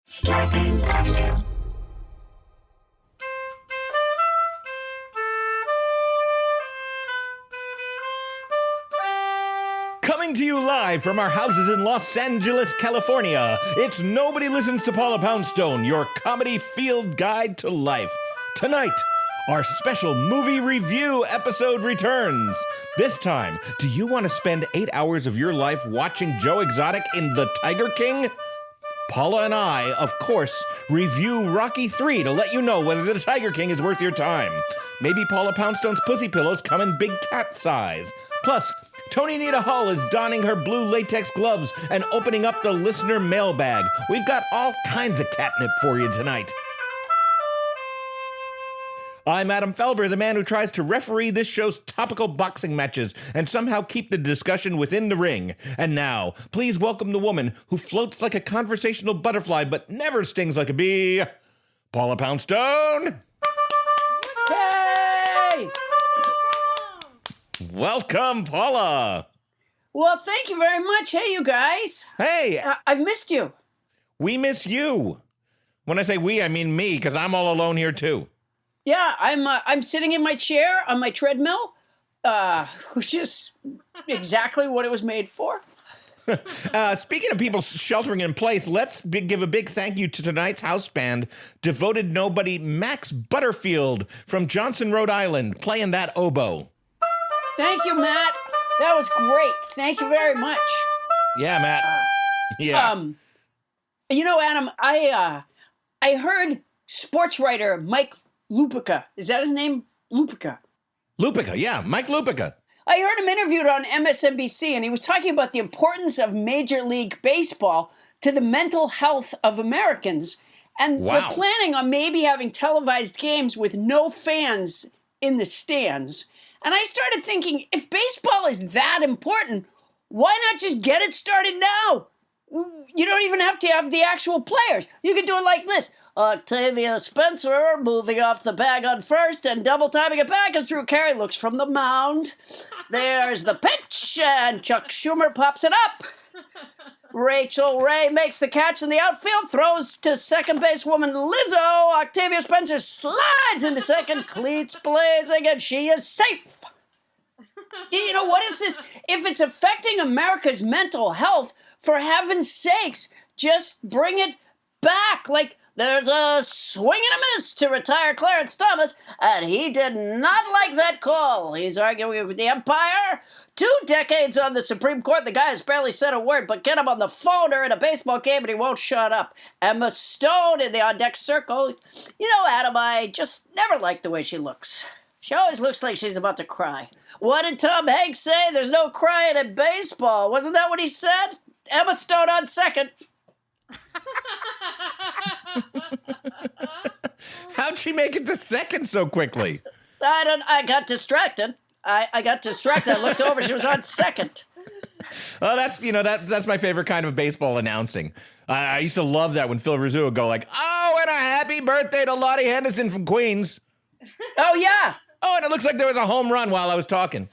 Scorpions Avenue. Coming to you live from our houses in Los Angeles, California, it's Nobody Listens to Paula Poundstone, your comedy field guide to life. Tonight, our special movie review episode returns. This time, do you want to spend 8 hours of your life watching Joe Exotic in The Tiger King? Paula and I, of course, review Rocky III to let you know whether The Tiger King is worth your time. Maybe Paula Poundstone's pussy pillows come in big cat size. Plus, Tony Nita Hull is donning her blue latex gloves and opening up the listener mailbag. We've got all kinds of catnip for you tonight. I'm Adam Felber, the man who tries to referee this show's topical boxing matches and somehow keep the discussion within the ring. And now, please welcome the woman who floats like a conversational butterfly but never stings like a bee, Paula Poundstone. Hey! Welcome, Paula. Well, thank you very much. Hey, you guys. Hey. I've missed you. We miss you. When I say we, I mean me, because I'm all alone here too. Yeah, I'm sitting in my chair on my treadmill, which is exactly what it was made for. Speaking of people sheltering in place, let's give a big thank you to tonight's house band, devoted nobody Max Butterfield from Johnston, Rhode Island, playing that oboe. Thank you, Matt. That was great. Thank you very much. Yeah, Matt. Yeah. You know, Adam, I heard sports writer Mike Lupica. Is that his name? Lupica. Lupica, yeah, Mike Lupica. I heard him interviewed on MSNBC, and he was talking about the importance of Major League Baseball to the mental health of Americans. And Wow. they're planning on maybe having televised games with no fans in the stands. And I started thinking, if baseball is that important, why not just get it started now? You don't even have to have the actual players. You could do it like this. Octavia Spencer moving off the bag on first and double timing it back as Drew Carey looks from the mound. There's the pitch, and Chuck Schumer pops it up. Rachel Ray makes the catch in the outfield, throws to second basewoman Lizzo. Octavia Spencer slides into second, cleats blazing, and she is safe. You know, what is this? If it's affecting America's mental health, for heaven's sakes, just bring it back. Like, there's a swing and a miss to retire Clarence Thomas, and he did not like that call. He's arguing with the umpire. 2 decades on the Supreme Court, the guy has barely said a word, but get him on the phone or in a baseball game and he won't shut up. Emma Stone in the on-deck circle. You know, Adam, I just never liked the way she looks. She always looks like she's about to cry. What did Tom Hanks say? There's no crying in baseball. Wasn't that what he said? Emma Stone on second. How'd she make it to second so quickly? I got distracted. I got distracted. I looked over. She was on second. Oh, that's my favorite kind of baseball announcing. I used to love that when Phil Rizzo would go like, "Oh, and a happy birthday to Lottie Henderson from Queens." Oh, yeah. Oh, and it looks like there was a home run while I was talking.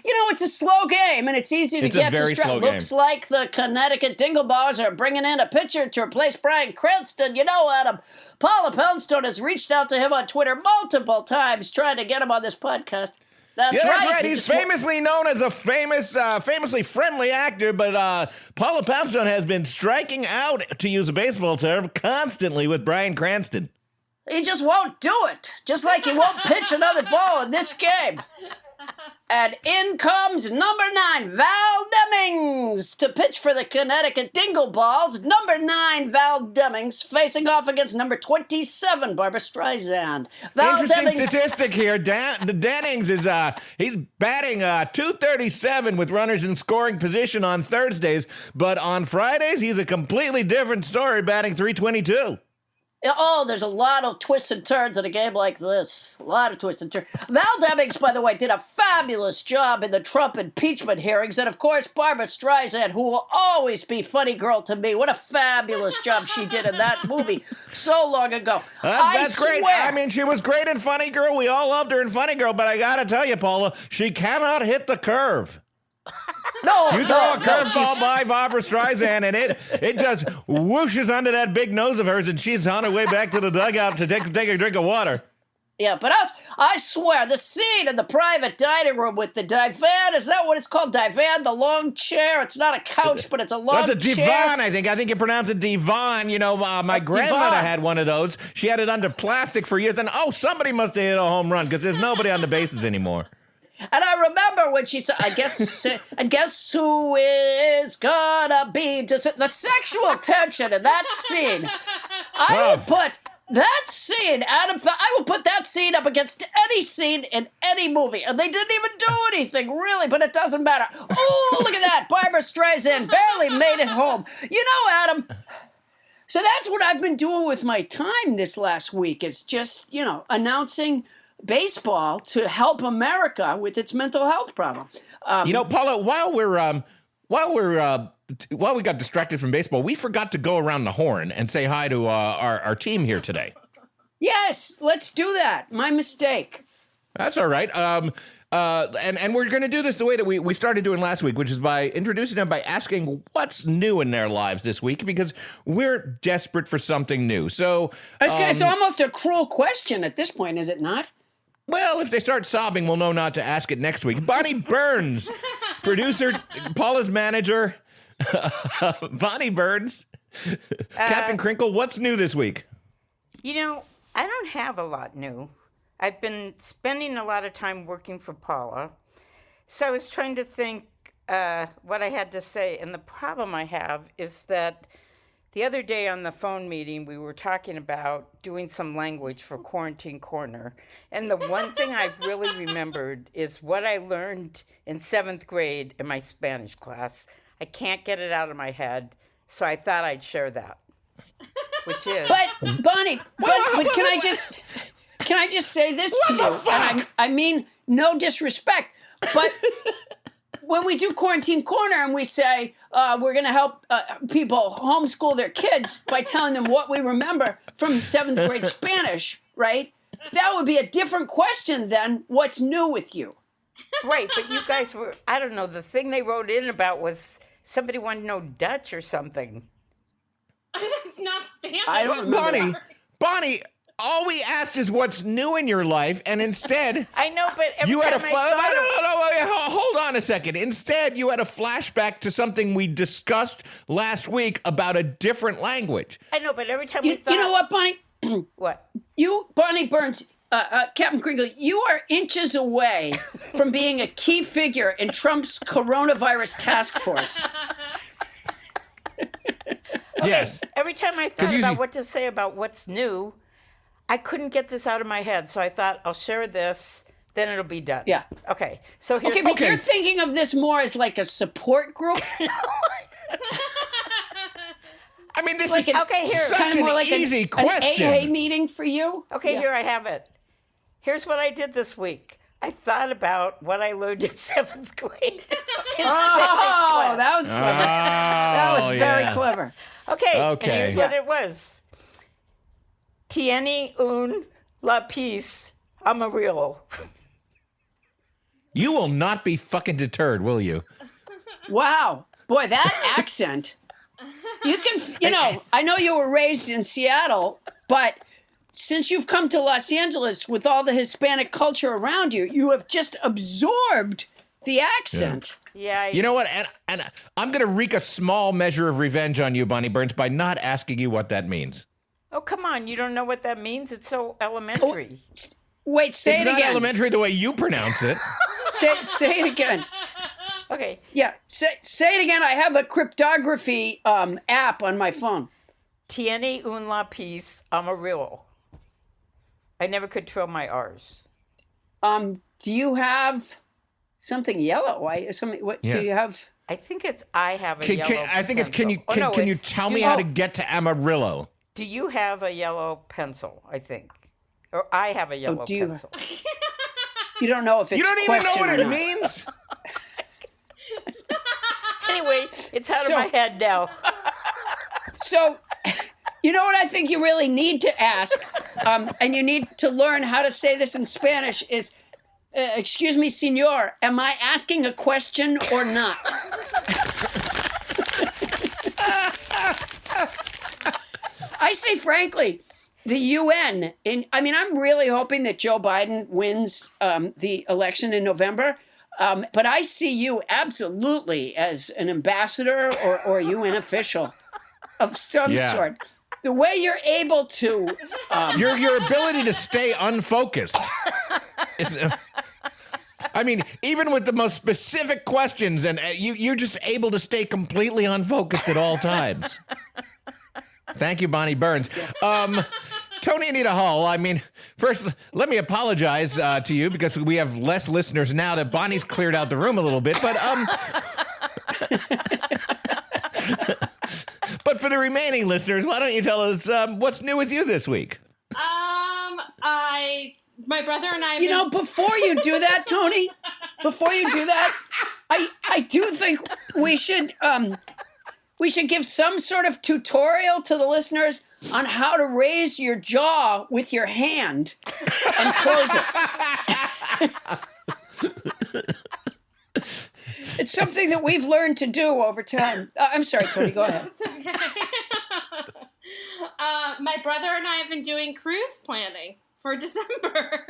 You know, it's a slow game, and it's easy to get distracted. Looks like the Connecticut Dingleballs are bringing in a pitcher to replace Bryan Cranston. You know, Adam, Paula Poundstone has reached out to him on Twitter multiple times trying to get him on this podcast. That's right. He's famously known as a famously friendly actor, but Paula Poundstone has been striking out, to use a baseball term, constantly with Bryan Cranston. He just won't do it, just like he won't pitch another ball in this game. And in comes number 9, Val Demings, to pitch for the Connecticut Dingleballs. Number 9, Val Demings, facing off against number 27, Barbara Streisand. Interesting statistic here. Dennings is he's batting .237 with runners in scoring position on Thursdays, but on Fridays he's a completely different story, batting .322. Oh, there's a lot of twists and turns in a game like this. A lot of twists and turns. Val Demings, by the way, did a fabulous job in the Trump impeachment hearings. And, of course, Barbara Streisand, who will always be funny girl to me. What a fabulous job she did in that movie so long ago. That's great. I mean, she was great in Funny Girl. We all loved her in Funny Girl. But I got to tell you, Paula, she cannot hit the curve. No, You throw a no, curveball by Barbara Streisand, and it just whooshes under that big nose of hers, and she's on her way back to the dugout to take a drink of water. Yeah, but I swear, the scene in the private dining room with the divan, is that what it's called? Divan, the long chair? It's not a couch, but it's a long chair. That's a divan, I think. I think you pronounce it divan. You know, my grandmother had one of those. She had it under plastic for years, and somebody must have hit a home run because there's nobody on the bases anymore. And I remember when she said, I guess who is gonna be, the sexual tension in that scene. I will put that scene, Adam, I will put that scene up against any scene in any movie. And they didn't even do anything, really, but it doesn't matter. Oh, look at that. Barbara Streisand barely made it home. You know, Adam, so that's what I've been doing with my time this last week, is just, announcing baseball to help America with its mental health problem. Paula, while we got distracted from baseball, we forgot to go around the horn and say hi to our team here today. Yes, let's do that. My mistake. That's all right. And we're going to do this the way that we started doing last week, which is by introducing them by asking what's new in their lives this week, because we're desperate for something new. So it's almost a cruel question at this point, is it not? Well, if they start sobbing, we'll know not to ask it next week. Bonnie Burns, producer, Paula's manager. Bonnie Burns, Captain Crinkle, what's new this week? I don't have a lot new. I've been spending a lot of time working for Paula. So I was trying to think what I had to say. And the problem I have is that the other day on the phone meeting, we were talking about doing some language for Quarantine Corner. And the one thing I've really remembered is what I learned in 7th grade in my Spanish class. I can't get it out of my head, so I thought I'd share that, which is... But, Bonnie, but can I just say this to you? And I mean, no disrespect, but when we do Quarantine Corner and we say we're going to help people homeschool their kids by telling them what we remember from 7th grade Spanish, right? That would be a different question than what's new with you. Right, but you guys were, I don't know, the thing they wrote in about was somebody wanted to know Dutch or something. That's not Spanish. I don't remember. Bonnie, all we asked is what's new in your life, and instead... I know, but every you had time I thought hold on a second. Instead, you had a flashback to something we discussed last week about a different language. I know, but every time we thought... You know what, Bonnie? What? You, Bonnie Burns... Captain Crinkle, you are inches away from being a key figure in Trump's coronavirus task force. Yes. Every time I thought about what to say about what's new, I couldn't get this out of my head. So I thought, I'll share this, then it'll be done. Yeah. Okay. So here's... Okay, but you're thinking of this more as like a support group? I mean, this like is okay, here. such kind of more an like easy question. An AA meeting for you? Okay, Here I have it. Here's what I did this week. I thought about what I learned in 7th grade in Spanish class. That was clever. That was very clever. Okay, and here's what it was. Tiene un lápiz amarillo. You will not be fucking deterred, will you? Wow. Boy, that accent. You can, I know you were raised in Seattle, but since you've come to Los Angeles with all the Hispanic culture around you, you have just absorbed the accent. Yeah. You know what? And I'm going to wreak a small measure of revenge on you, Bonnie Burns, by not asking you what that means. Oh, come on. You don't know what that means? It's so elementary. Wait, say it again. It's not elementary the way you pronounce it. Say it again. Okay. Yeah, say it again. I have a cryptography app on my phone. Tiene un lápiz amarillo. I never could trail my R's. Do you have something yellow? Do you have? I think it's I have a yellow I think pencil. Can you tell me how to get to Amarillo? Do you have a yellow pencil, I think? Or I have a yellow pencil. You don't know if it's You don't even know what it not. means? Anyway, it's out of my head now. So, you know what I think you really need to ask, and you need to learn how to say this in Spanish, is Excuse me, senor, am I asking a question or not? I say frankly, the UN, I'm really hoping that Joe Biden wins the election in November. But I see you absolutely as an ambassador or a UN official of some sort. The way you're able to... Your ability to stay unfocused. Even with the most specific questions, and you're just able to stay completely unfocused at all times. Thank you, Bonnie Burns. Tony Anita Hall, first, let me apologize to you because we have less listeners now that Bonnie's cleared out the room a little bit. But but for the remaining listeners, why don't you tell us what's new with you this week? My brother and I. Before you do that, Tony, I do think we should give some sort of tutorial to the listeners on how to raise your jaw with your hand and close it. It's something that we've learned to do over time. I'm sorry, Tony, go ahead. It's okay. My brother and I have been doing cruise planning for December.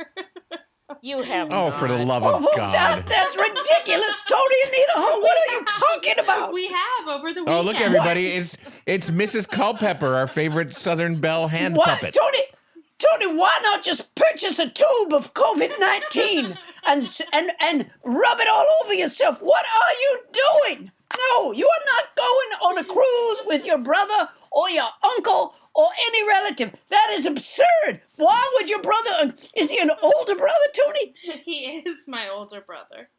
You have. Oh, for the love of God. That's ridiculous, Tony Anita. What are you talking about? We have over the weekend. Oh, look, everybody. It's Mrs. Culpepper, our favorite Southern Belle hand puppet. Tony, why not just purchase a tube of COVID-19 and rub it all over yourself? What are you doing? No, you are not going on a cruise with your brother or your uncle or any relative. That is absurd. Why would your brother... Is he an older brother, Tony? He is my older brother.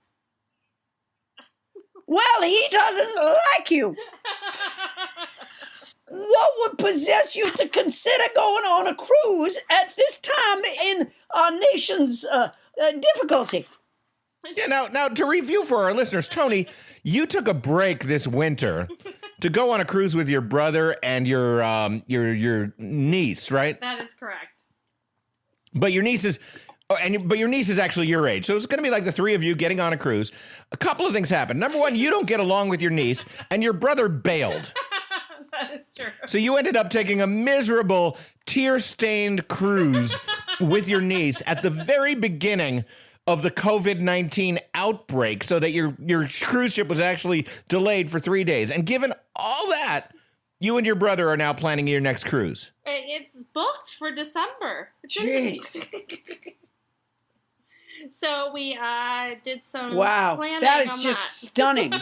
Well, he doesn't like you. What would possess you to consider going on a cruise at this time in our nation's difficulty? Yeah, now to review for our listeners, Tony, you took a break this winter to go on a cruise with your brother and your niece, right? That is correct. But your niece is actually your age, so it's going to be like the three of you getting on a cruise. A couple of things happen. Number one, you don't get along with your niece, and your brother bailed. That is true. So you ended up taking a miserable, tear-stained cruise with your niece at the very beginning of the COVID-19 outbreak, so that your cruise ship was actually delayed for 3 days. And given all that, you and your brother are now planning your next cruise. It's booked for December. Jeez. So we did some planning. That is just stunning.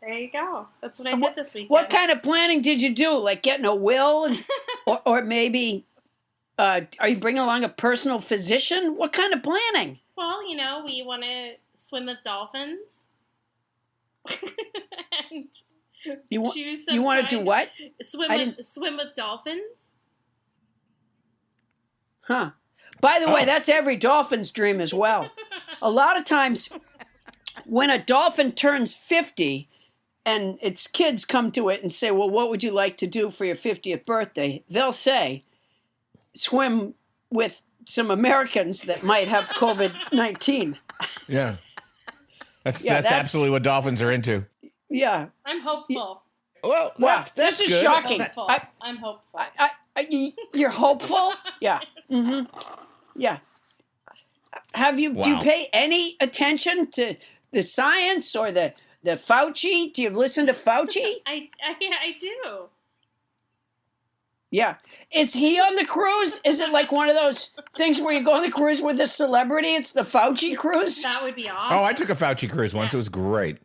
There you go. That's what I did this weekend. What kind of planning did you do? Like getting a will? or maybe, are you bringing along a personal physician? What kind of planning? Well, we want to swim with dolphins. And choose some you want to do what? Swim with dolphins. Huh. By the way, that's every dolphin's dream as well. A lot of times when a dolphin turns 50 and its kids come to it and say, well, what would you like to do for your 50th birthday? They'll say, swim with some Americans that might have COVID-19. Yeah. That's absolutely what dolphins are into. Yeah. I'm hopeful. Well, this is good. shocking. I'm hopeful. You're hopeful? Yeah. Mm-hmm. Yeah. Do you pay any attention to the science or the Fauci? Do you listen to Fauci? I do. Yeah. Is he on the cruise? Is it like one of those things where you go on the cruise with a celebrity? It's the Fauci cruise? That would be awesome. Oh, I took a Fauci cruise once. It was great.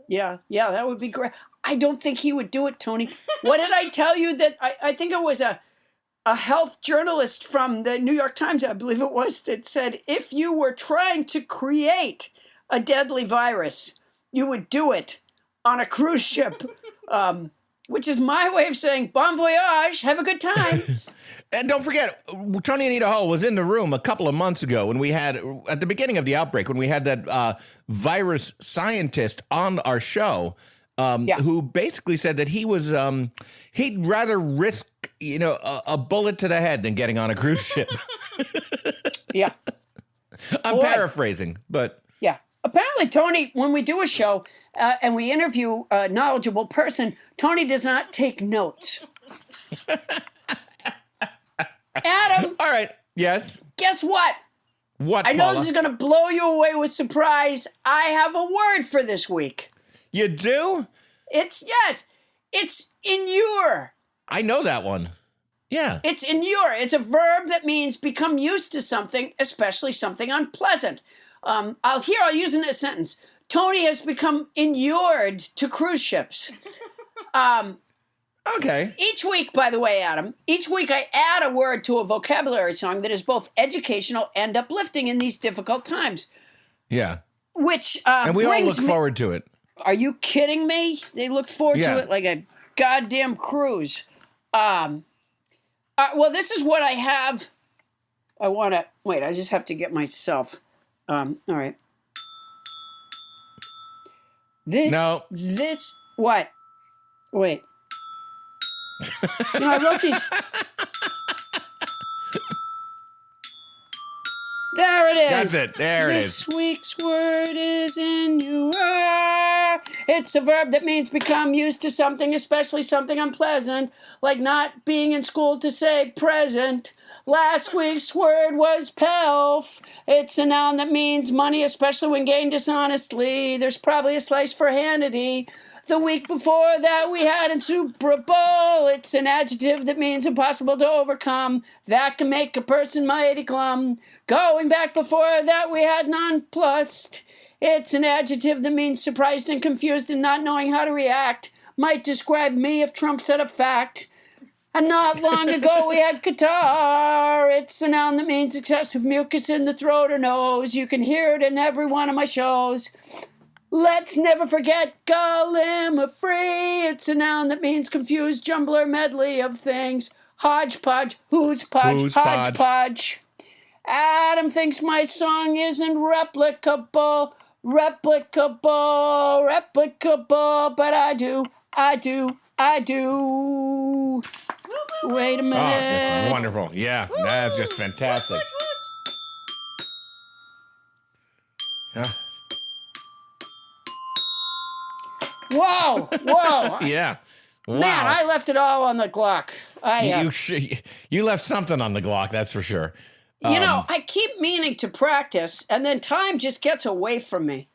Yeah, that would be great. I don't think he would do it, Tony. What did I tell you that I think it was a health journalist from the New York Times, I believe it was, that said if you were trying to create a deadly virus, you would do it on a cruise ship, which is my way of saying bon voyage, have a good time. And don't forget, Tony Anita Hall was in the room a couple of months ago when we had, at the beginning of the outbreak, when we had that virus scientist on our show, who basically said that he was, he'd rather risk, a bullet to the head than getting on a cruise ship. Yeah. I'm Boy. paraphrasing, but Yeah. Apparently, Tony, when we do a show and we interview a knowledgeable person, Tony does not take notes. Adam, all right. Yes. guess what? What, I know Paula? this is going to blow you away with surprise. I have a word for this week. You do? It's inure. I know that one. Yeah. It's inure. It's a verb that means become used to something, especially something unpleasant. I'll use it in a sentence. Tony has become inured to cruise ships. Okay. Each week, by the way, Adam, I add a word to a vocabulary song that is both educational and uplifting in these difficult times. Yeah. Which And we all brings look forward to it. Are you kidding me? They look forward Yeah. to it like a goddamn cruise. Well, this is what I have. I just have to get myself. All right. No. This, what? Wait. I wrote these. There it is. That's it. There it is. This week's word is inure. It's a verb that means become used to something, especially something unpleasant, like not being in school to say present. Last week's word was pelf. It's a noun that means money, especially when gained dishonestly. There's probably a slice for Hannity. The week before that we had in Super Bowl. It's an adjective that means impossible to overcome. That can make a person mighty glum. Going back before that we had nonplussed. It's an adjective that means surprised and confused and not knowing how to react. Might describe me if Trump said a fact. And not long ago we had Qatar. It's a noun that means excessive mucus in the throat or nose. You can hear it in every one of my shows. Let's never forget Gallimafree. It's a noun that means confused jumbler medley of things. Hodgepodge, who's podge, hodgepodge. Adam thinks my song isn't replicable, but I do. Wait a minute. Oh, that's wonderful. Yeah, that's just fantastic. Yeah. Whoa. Yeah. Wow. Man, I left it all on the clock. You left something on the Glock, that's for sure. I keep meaning to practice, and then time just gets away from me.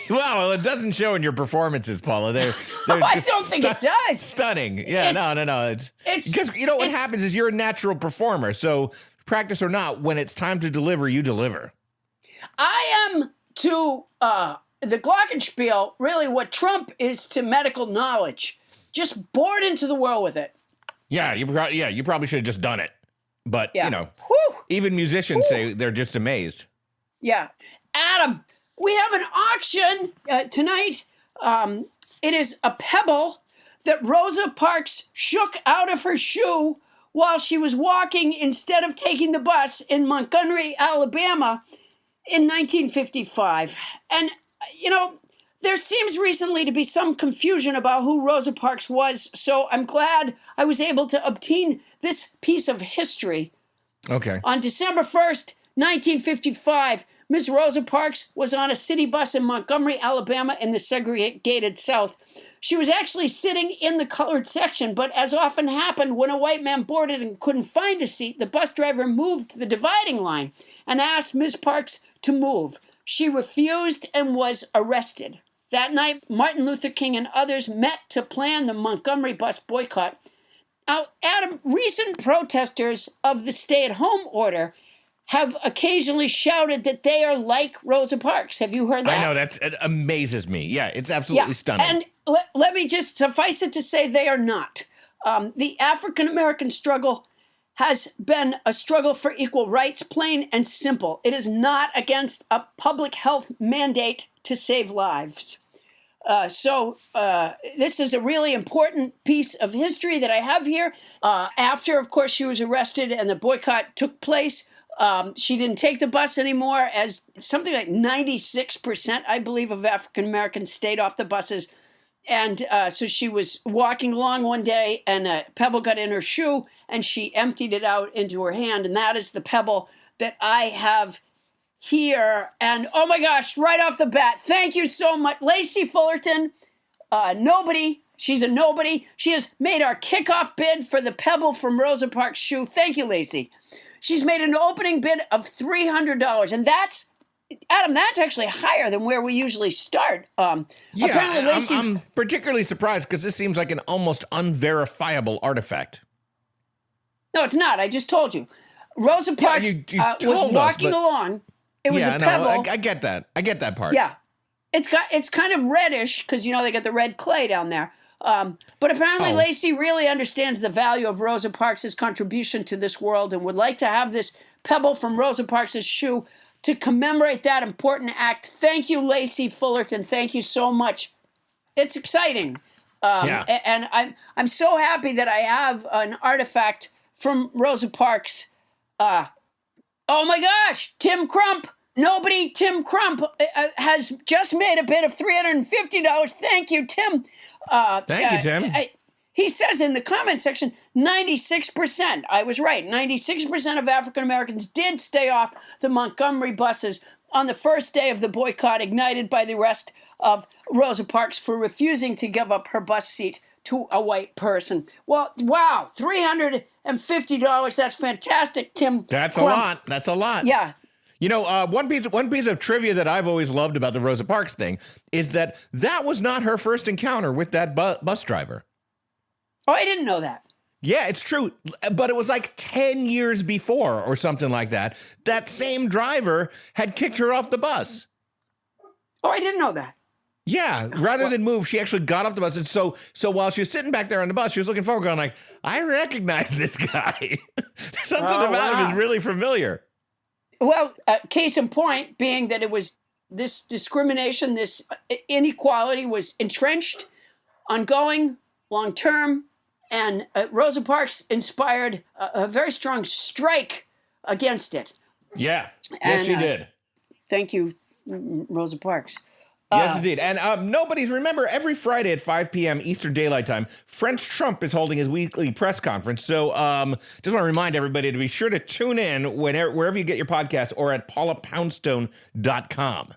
Well, it doesn't show in your performances, Paula. They're I just don't think it does. Stunning. Yeah, no. It's because what happens is you're a natural performer. So practice or not, when it's time to deliver, you deliver. I am to the Glockenspiel really what Trump is to medical knowledge. Just bored into the world with it. Yeah, you probably should have just done it. But, Whew. even musicians say they're just amazed. Yeah. Adam, we have an auction tonight. It is a pebble that Rosa Parks shook out of her shoe while she was walking instead of taking the bus in Montgomery, Alabama in 1955. And, there seems recently to be some confusion about who Rosa Parks was, so I'm glad I was able to obtain this piece of history. Okay. On December 1st, 1955, Miss Rosa Parks was on a city bus in Montgomery, Alabama in the segregated South. She was actually sitting in the colored section, but as often happened when a white man boarded and couldn't find a seat, the bus driver moved the dividing line and asked Miss Parks to move. She refused and was arrested. That night, Martin Luther King and others met to plan the Montgomery bus boycott. Now, Adam, recent protesters of the stay-at-home order have occasionally shouted that they are like Rosa Parks. Have you heard that? I know, it amazes me. Yeah, it's absolutely stunning. And let me just suffice it to say they are not. The African-American struggle has been a struggle for equal rights, plain and simple. It is not against a public health mandate to save lives. So this is a really important piece of history that I have here. After, of course, she was arrested and the boycott took place, she didn't take the bus anymore, as something like 96%, I believe, of African Americans stayed off the buses. And so she was walking along one day and a pebble got in her shoe and she emptied it out into her hand. And that is the pebble that I have here. And oh my gosh, right off the bat, thank you so much. Lacey Fullerton, nobody. She's a nobody. She has made our kickoff bid for the Pebble from Rosa Parks shoe. Thank you, Lacey. She's made an opening bid of $300. And that's, Adam, that's actually higher than where we usually start. Apparently, Lacey... I'm particularly surprised because this seems like an almost unverifiable artifact. No, it's not. I just told you. Rosa Parks was walking along. It was a pebble. I get that. I get that part. Yeah. It's kind of reddish because, they got the red clay down there. But apparently Lacey really understands the value of Rosa Parks' contribution to this world and would like to have this pebble from Rosa Parks' shoe to commemorate that important act. Thank you, Lacey Fullerton. Thank you so much. It's exciting. And I'm so happy that I have an artifact from Rosa Parks. Oh my gosh, Tim Crump. Tim Crump has just made a bid of $350. Thank you, Tim. Thank you, Tim. He says in the comment section, 96%. I was right. 96% of African Americans did stay off the Montgomery buses on the first day of the boycott, ignited by the arrest of Rosa Parks for refusing to give up her bus seat to a white person. Well, wow, $350. That's fantastic, Tim. That's a lot. That's a lot. Yeah. One piece of trivia that I've always loved about the Rosa Parks thing is that was not her first encounter with that bus driver. Oh, I didn't know that. Yeah, it's true. But it was like 10 years before or something like that. That same driver had kicked her off the bus. Oh, I didn't know that. Yeah, rather than move, she actually got off the bus. And so while she was sitting back there on the bus, she was looking forward, going like, I recognize this guy. Something about him is really familiar. Well, case in point being that it was this discrimination, this inequality was entrenched, ongoing, long-term, and Rosa Parks inspired a very strong strike against it. Yeah, yes, she did. Thank you, Rosa Parks. Yes, indeed. And remember, every Friday at 5 p.m. Eastern Daylight Time, French Trump is holding his weekly press conference. So just want to remind everybody to be sure to tune in wherever you get your podcasts or at paulapoundstone.com.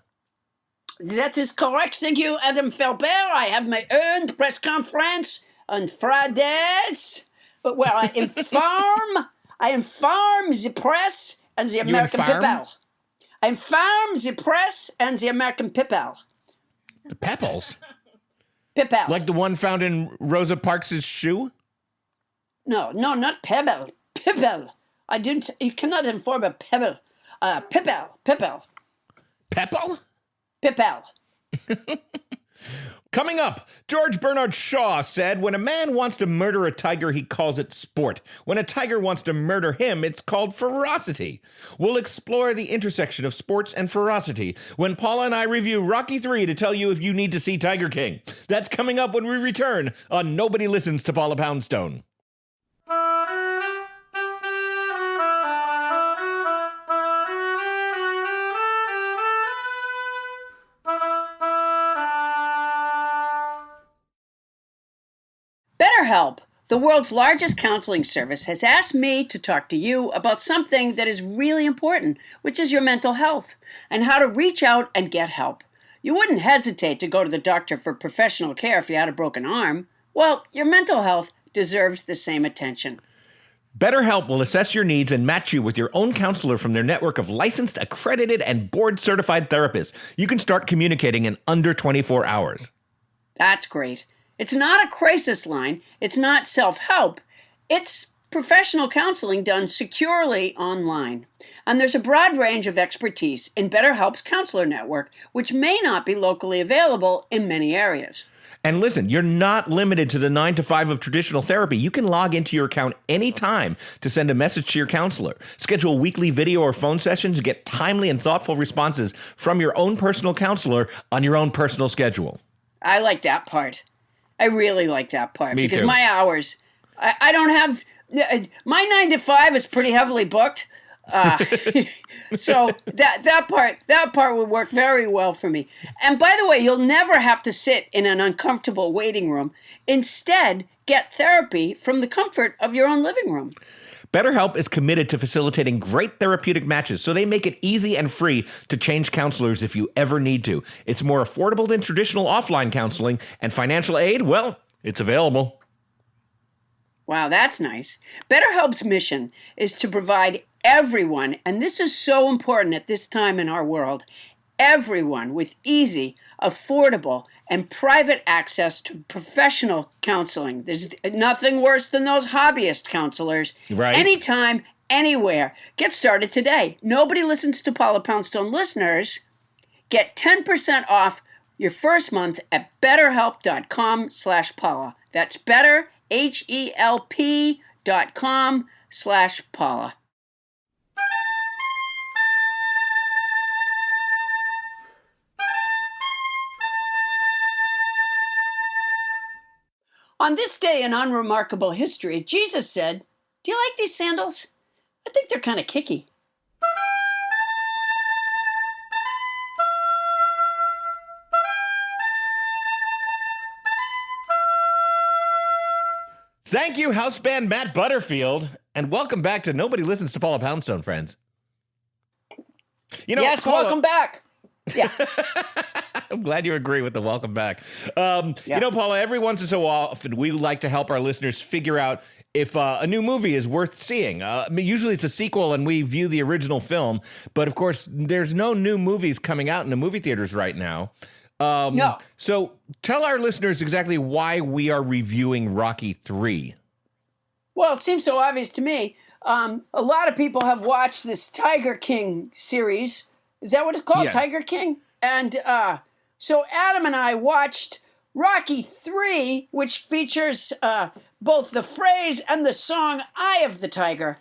That is correct. Thank you, Adam Felber. I have my own press conference on Fridays. But I inform the press and the American people. I inform the press and the American people. The pebbles? Pebble. Like the one found in Rosa Parks' shoe? No, not pebble. Pebble. You cannot inform a pebble. Pebble. Pebble? Pebble. Coming up, George Bernard Shaw said, when a man wants to murder a tiger, he calls it sport. When a tiger wants to murder him, it's called ferocity. We'll explore the intersection of sports and ferocity when Paula and I review Rocky III to tell you if you need to see Tiger King. That's coming up when we return on Nobody Listens to Paula Poundstone. BetterHelp, the world's largest counseling service, has asked me to talk to you about something that is really important, which is your mental health, and how to reach out and get help. You wouldn't hesitate to go to the doctor for professional care if you had a broken arm. Well, your mental health deserves the same attention. BetterHelp will assess your needs and match you with your own counselor from their network of licensed, accredited, and board-certified therapists. You can start communicating in under 24 hours. That's great. It's not a crisis line. It's not self-help. It's professional counseling done securely online. And there's a broad range of expertise in BetterHelp's counselor network, which may not be locally available in many areas. And listen, you're not limited to the 9 to 5 of traditional therapy. You can log into your account anytime to send a message to your counselor, schedule weekly video or phone sessions, and get timely and thoughtful responses from your own personal counselor on your own personal schedule. I like that part. I really like that part. Me because too. My hours, I don't have, my 9 to 5 is pretty heavily booked. So that part would work very well for me. And by the way, you'll never have to sit in an uncomfortable waiting room. Instead, get therapy from the comfort of your own living room. BetterHelp is committed to facilitating great therapeutic matches, so they make it easy and free to change counselors if you ever need to. It's more affordable than traditional offline counseling, and financial aid, well, it's available. Wow, that's nice. BetterHelp's mission is to provide everyone, and this is so important at this time in our world, everyone with easy, affordable, and private access to professional counseling. There's nothing worse than those hobbyist counselors. Right. Anytime, anywhere. Get started today. Nobody Listens to Paula Poundstone listeners get 10% off your first month at betterhelp.com/Paula. That's better, HELP.com/Paula. On this day in unremarkable history, Jesus said, "Do you like these sandals? I think they're kind of kicky." Thank you, house band Matt Butterfield, and welcome back to Nobody Listens to Paula Poundstone, friends. Yes, Paula, welcome back. Yeah. I'm glad you agree with the welcome back. Paula, every once in so often, we like to help our listeners figure out if a new movie is worth seeing. Usually it's a sequel and we view the original film, but of course, there's no new movies coming out in the movie theaters right now. No. So tell our listeners exactly why we are reviewing Rocky 3. Well, it seems so obvious to me. A lot of people have watched this Tiger King series. Is that what it's called? Yeah. Tiger King? And so Adam and I watched Rocky 3, which features both the phrase and the song Eye of the Tiger.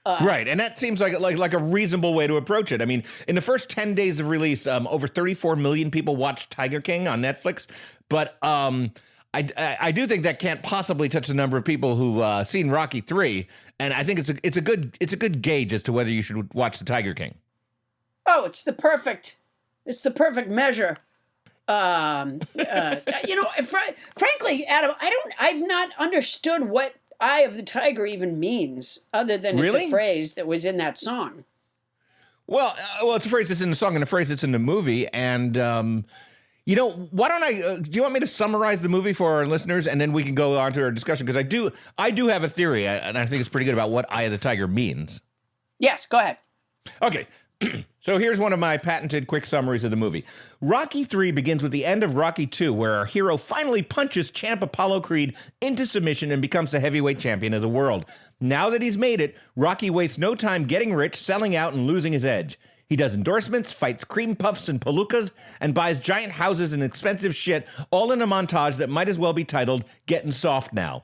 Right, and that seems like a reasonable way to approach it. I mean, in the first 10 days of release, over 34 million people watched Tiger King on Netflix, but I do think that can't possibly touch the number of people who've seen Rocky 3, and I think it's a good gauge as to whether you should watch the Tiger King. Oh, it's the perfect measure. Frankly, Adam, I've not understood what Eye of the Tiger even means, other than it's a phrase that was in that song. Well, it's a phrase that's in the song and a phrase that's in the movie, and why don't I? Do you want me to summarize the movie for our listeners, and then we can go on to our discussion? Because I do have a theory, and I think it's pretty good about what Eye of the Tiger means. Yes, go ahead. Okay. So here's one of my patented quick summaries of the movie. Rocky 3 begins with the end of Rocky 2, where our hero finally punches champ Apollo Creed into submission and becomes the heavyweight champion of the world. Now that he's made it, Rocky wastes no time getting rich, selling out, and losing his edge. He does endorsements, fights cream puffs and palookas, and buys giant houses and expensive shit, all in a montage that might as well be titled Getting Soft Now.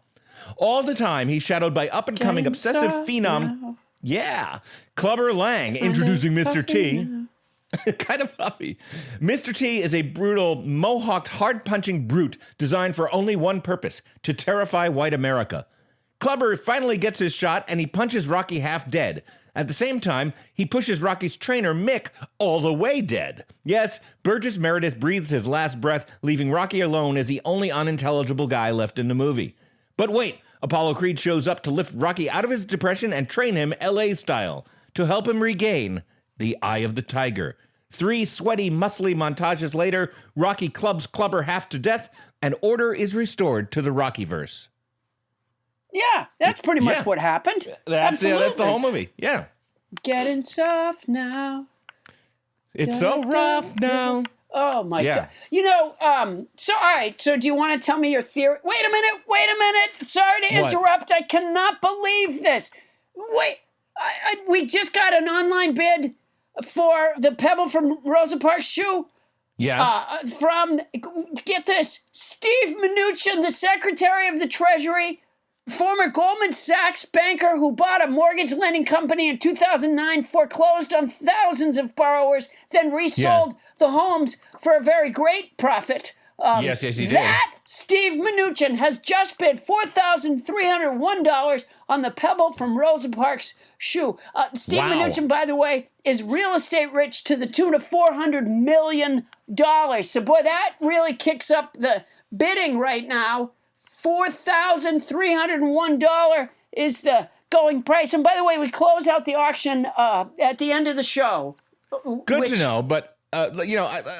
All the time, he's shadowed by up-and-coming obsessive phenom... Now. Yeah, Clubber Lang, introducing Mr. T. Kind of puffy. Mr. T is a brutal, mohawked, hard-punching brute designed for only one purpose, to terrify white America. Clubber finally gets his shot, and he punches Rocky half dead. At the same time, he pushes Rocky's trainer, Mick, all the way dead. Yes, Burgess Meredith breathes his last breath, leaving Rocky alone as the only unintelligible guy left in the movie. But wait, Apollo Creed shows up to lift Rocky out of his depression and train him LA style, to help him regain the Eye of the Tiger. 3 sweaty, muscly montages later, Rocky clubs Clubber half to death, and order is restored to the Rockyverse. Yeah, that's pretty much what happened. That's the whole movie. Yeah. Getting soft now. It's so rough now. Oh my God. So all right, so do you want to tell me your theory? Wait a minute. Sorry to interrupt. I cannot believe this. Wait, we just got an online bid for the Pebble from Rosa Parks shoe. Yeah. From, get this, Steve Mnuchin, the Secretary of the Treasury, former Goldman Sachs banker who bought a mortgage lending company in 2009, foreclosed on thousands of borrowers, then resold the homes for a very great profit. Yes, he did. That Steve Mnuchin has just bid $4,301 on the pebble from Rosa Parks' shoe. Steve Wow. Mnuchin, by the way, is real estate rich to the tune of $400 million. So, boy, that really kicks up the bidding right now. $4,301 is the going price. And by the way, we close out the auction at the end of the show. Good to know, but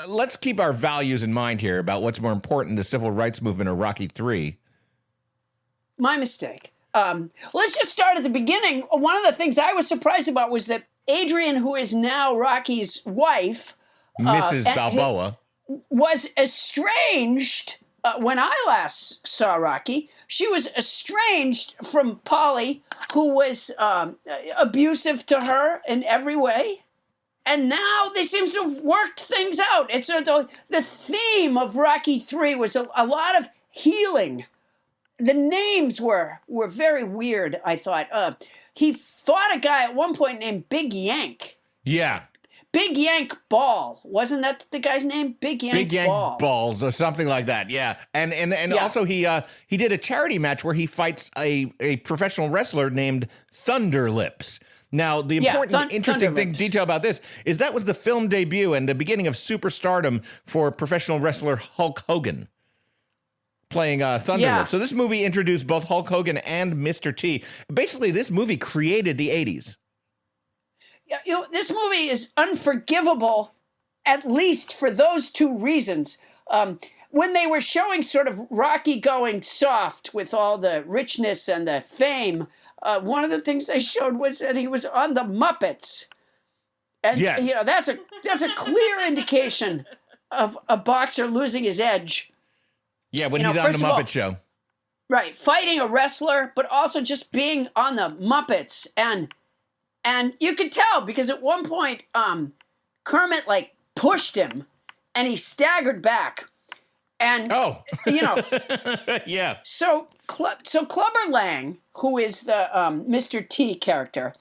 let's keep our values in mind here about what's more important, the civil rights movement or Rocky III. My mistake. Let's just start at the beginning. One of the things I was surprised about was that Adrian, who is now Rocky's wife, Mrs. Balboa, was estranged when I last saw Rocky. She was estranged from Polly, who was abusive to her in every way. And now they seem to have worked things out. It's the theme of Rocky III was a lot of healing. The names were very weird, I thought. He fought a guy at one point named Big Yank. Yeah. Big Yank Ball. Wasn't that the guy's name? Big Yank Ball. Balls or something like that. Yeah. And Yeah. also he did a charity match where he fights a professional wrestler named Thunder Lips. Now, the important, interesting detail about this is that was the film debut and the beginning of superstardom for professional wrestler Hulk Hogan, playing Thunder Lips. So this movie introduced both Hulk Hogan and Mr. T. Basically, this movie created the 80s. Yeah, this movie is unforgivable, at least for those two reasons. When they were showing sort of Rocky going soft with all the richness and the fame, one of the things they showed was that he was on the Muppets. And, that's a clear indication of a boxer losing his edge. Yeah, when he's on the Muppet Show. Right, fighting a wrestler, but also just being on the Muppets. And you could tell, because at one point, Kermit, pushed him, and he staggered back. And, yeah. So Clubber Lang, who is the Mr. T character,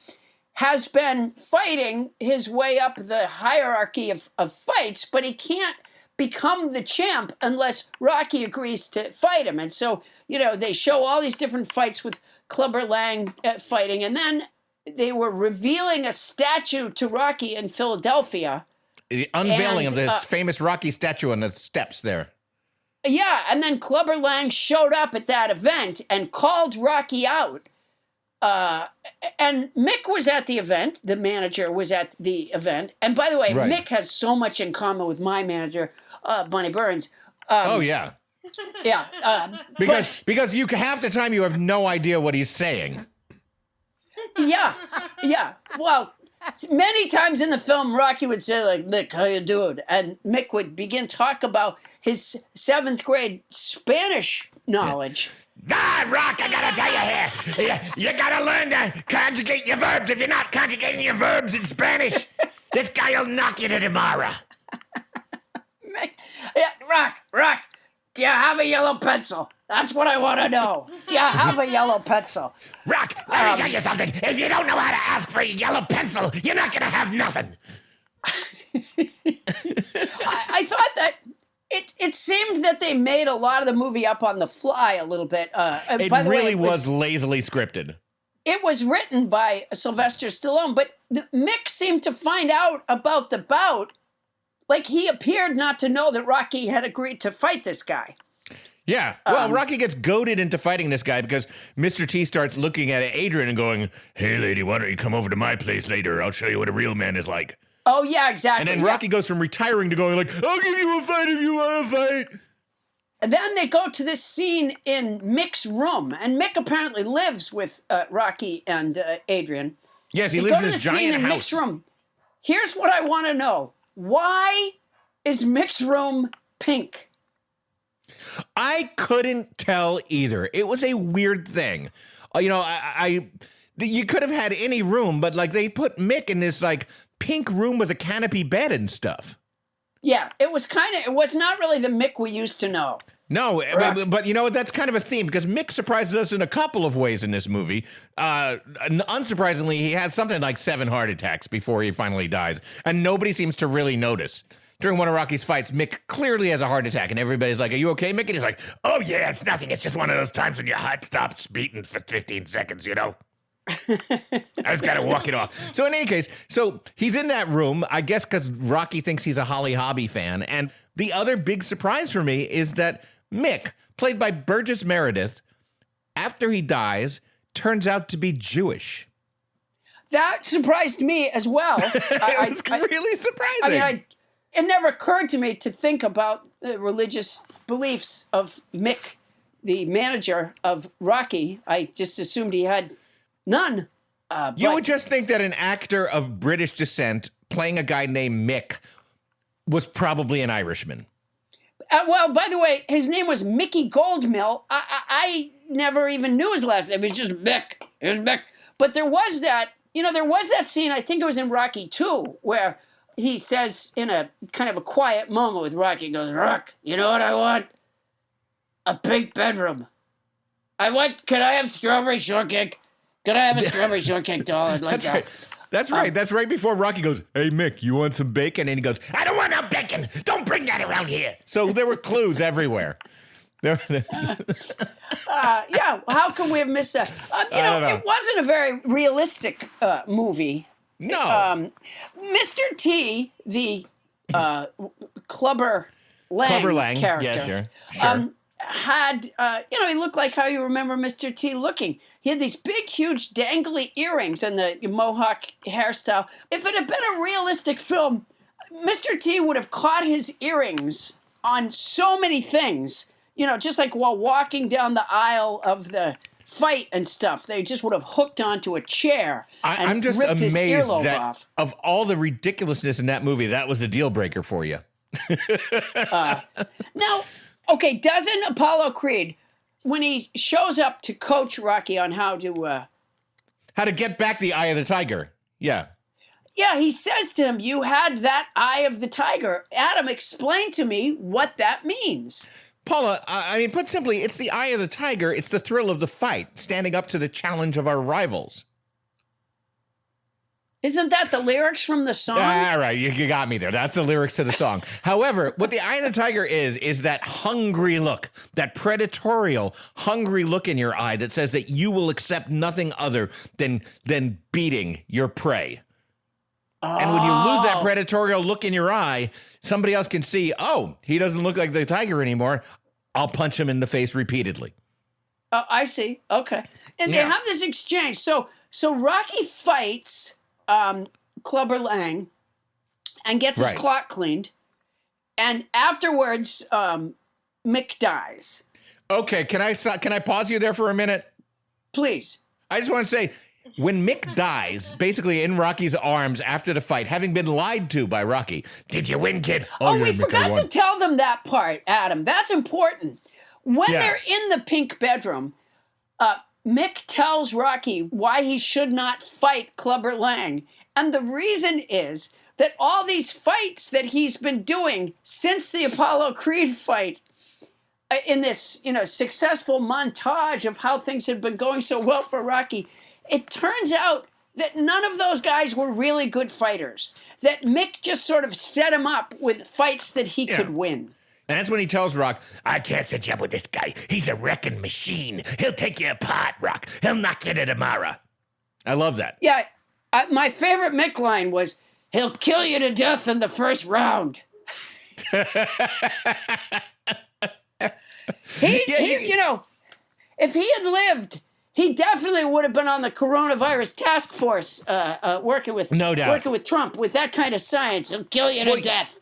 has been fighting his way up the hierarchy of fights, but he can't become the champ unless Rocky agrees to fight him. And so, they show all these different fights with Clubber Lang fighting. And then they were revealing a statue to Rocky in Philadelphia. The unveiling of this famous Rocky statue on the steps there. Yeah, and then Clubber Lang showed up at that event and called Rocky out. And Mick was at the event. The manager was at the event. And by the way, right. Mick has so much in common with my manager, Bunny Burns. Yeah. Yeah. Because half the time you have no idea what he's saying. Yeah. Well, many times in the film, Rocky would say, Mick, how you doing? And Mick would begin to talk about his 7th grade Spanish knowledge. Rock, I gotta tell you here, you gotta learn to conjugate your verbs. If you're not conjugating your verbs in Spanish, this guy will knock you to tomorrow. Mick, Rock, do you have a yellow pencil? That's what I want to know. Do you have a yellow pencil? Rock, let me tell you something. If you don't know how to ask for a yellow pencil, you're not gonna have nothing. I thought that it seemed that they made a lot of the movie up on the fly a little bit. It by the way, really was lazily scripted. It was written by Sylvester Stallone, but Mick seemed to find out about the bout. He appeared not to know that Rocky had agreed to fight this guy. Yeah. Well, Rocky gets goaded into fighting this guy because Mr. T starts looking at Adrian and going, "Hey, lady, why don't you come over to my place later? I'll show you what a real man is like." Oh, yeah, exactly. And then Rocky goes from retiring to going "I'll give you a fight if you want to fight." And then they go to this scene in Mick's room. And Mick apparently lives with Rocky and Adrian. Yes, he lives in this giant house. They go to the scene in Mick's room. Here's what I want to know. Why is Mick's room pink? I couldn't tell either. It was a weird thing. You could have had any room, but they put Mick in this pink room with a canopy bed and stuff. Yeah, it was not really the Mick we used to know. No, but you know what? That's kind of a theme because Mick surprises us in a couple of ways in this movie. Unsurprisingly, he has something like 7 heart attacks before he finally dies, and nobody seems to really notice. during one of Rocky's fights, Mick clearly has a heart attack, and everybody's like, "Are you okay, Mick?" And he's like, "Oh yeah, it's nothing. It's just one of those times when your heart stops beating for 15 seconds, you know." I just gotta walk it off. So in any case, so he's in that room, I guess because Rocky thinks he's a Holly Hobby fan. And the other big surprise for me is that Mick, played by Burgess Meredith, after he dies, turns out to be Jewish. That surprised me as well. It was really surprising. I mean, it never occurred to me to think about the religious beliefs of Mick, the manager of Rocky. I just assumed he had none. You would just think that an actor of British descent playing a guy named Mick was probably an Irishman. Well, by the way, his name was Mickey Goldmill. I never even knew his last name. It was just Mick. It was Mick. But there was that scene, I think it was in Rocky 2, where he says in a kind of a quiet moment with Rocky, he goes, "Rock, you know what I want? A pink bedroom. Can I have strawberry shortcake? Could I have a strawberry shortcake doll? I'd like that." That's right. That's right before Rocky goes, "Hey, Mick, you want some bacon?" And he goes, "I don't want no bacon. Don't bring that around here." So there were clues everywhere. Yeah, how can we have missed that? It wasn't a very realistic movie. No. Mr. T, the Clubber Lang character, yeah, sure. had, he looked like how you remember Mr. T looking. He had these big, huge, dangly earrings and the mohawk hairstyle. If it had been a realistic film, Mr. T would have caught his earrings on so many things, just like while walking down the aisle of the fight and stuff. They just would have hooked onto a chair and I'm just ripped his amazed earlobe that off. of all the ridiculousness in that movie, that was the deal breaker for you. Now, okay, doesn't Apollo Creed, when he shows up to coach Rocky on how to get back the eye of the tiger? Yeah. Yeah, he says to him, "You had that eye of the tiger." Adam, explain to me what that means. Paula, I mean, put simply, it's the eye of the tiger. It's the thrill of the fight, standing up to the challenge of our rivals. Isn't that the lyrics from the song? All right, you got me there. That's the lyrics to the song. However, what the eye of the tiger is that hungry look, that predatorial, hungry look in your eye that says that you will accept nothing other than beating your prey. And when you lose that predatorial look in your eye, somebody else can see, oh, he doesn't look like the tiger anymore. I'll punch him in the face repeatedly. Oh, I see. Okay. And they have this exchange. So Rocky fights Clubber Lang and gets his clock cleaned. And afterwards, Mick dies. Okay, can I pause you there for a minute? Please. I just want to say, when Mick dies, basically in Rocky's arms after the fight, having been lied to by Rocky, "Did you win, kid?" Oh, we forgot to tell them that part, Adam. That's important. When they're in the pink bedroom, Mick tells Rocky why he should not fight Clubber Lang. And the reason is that all these fights that he's been doing since the Apollo Creed fight, in this, successful montage of how things had been going so well for Rocky, it turns out that none of those guys were really good fighters. That Mick just sort of set him up with fights that he could win. And that's when he tells Rock, "I can't set you up with this guy. He's a wrecking machine. He'll take you apart, Rock. He'll knock you to tomorrow." I love that. Yeah, my favorite Mick line was, "He'll kill you to death in the first round." If he had lived, he definitely would have been on the coronavirus task force, working with Trump with that kind of science. He'll kill you to death.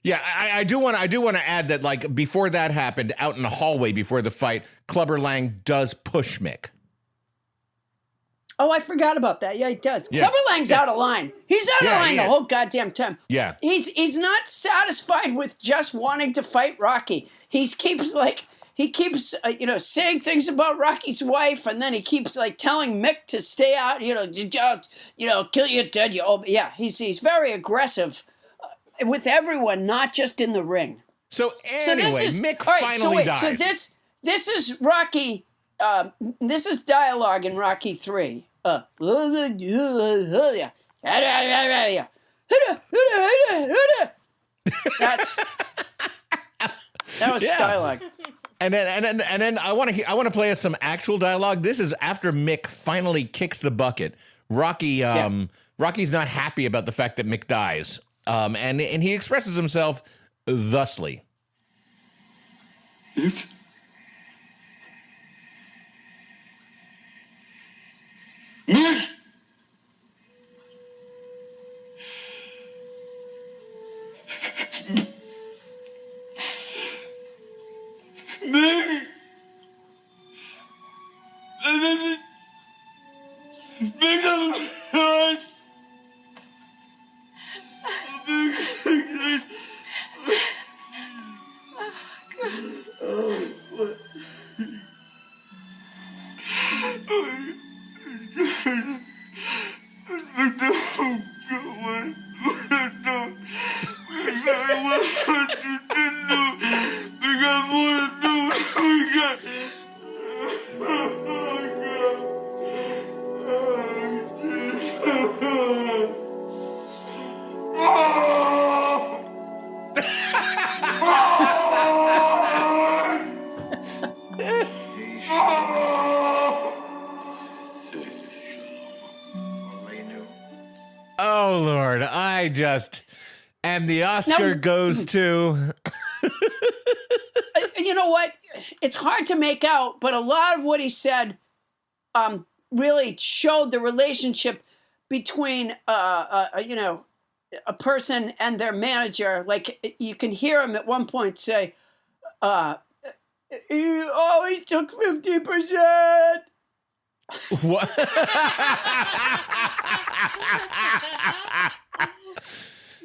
Yeah, I do want to add that, like, before that happened, out in the hallway before the fight, Clubber Lang does push Mick. Oh, I forgot about that. Yeah, he does. Yeah. Clubber Lang's out of line. He's out of line the whole goddamn time. Yeah. He's not satisfied with just wanting to fight Rocky. He keeps saying things about Rocky's wife, and then he keeps telling Mick to stay out. Kill you dead. He's very aggressive with everyone, not just in the ring. So anyway, Mick finally dies. So this is Rocky. This is dialogue in Rocky 3. That was Yeah. dialogue. And then I want to play us some actual dialogue. This is after Mick finally kicks the bucket. Rocky's not happy about the fact that Mick dies. And he expresses himself thusly. Mick? Mick! Mick! Mick, I'm Oh, Lord, and the Oscar goes to... You know what? It's hard to make out, but a lot of what he said really showed the relationship between, a person and their manager. Like, you can hear him at one point say, he took 50%. What?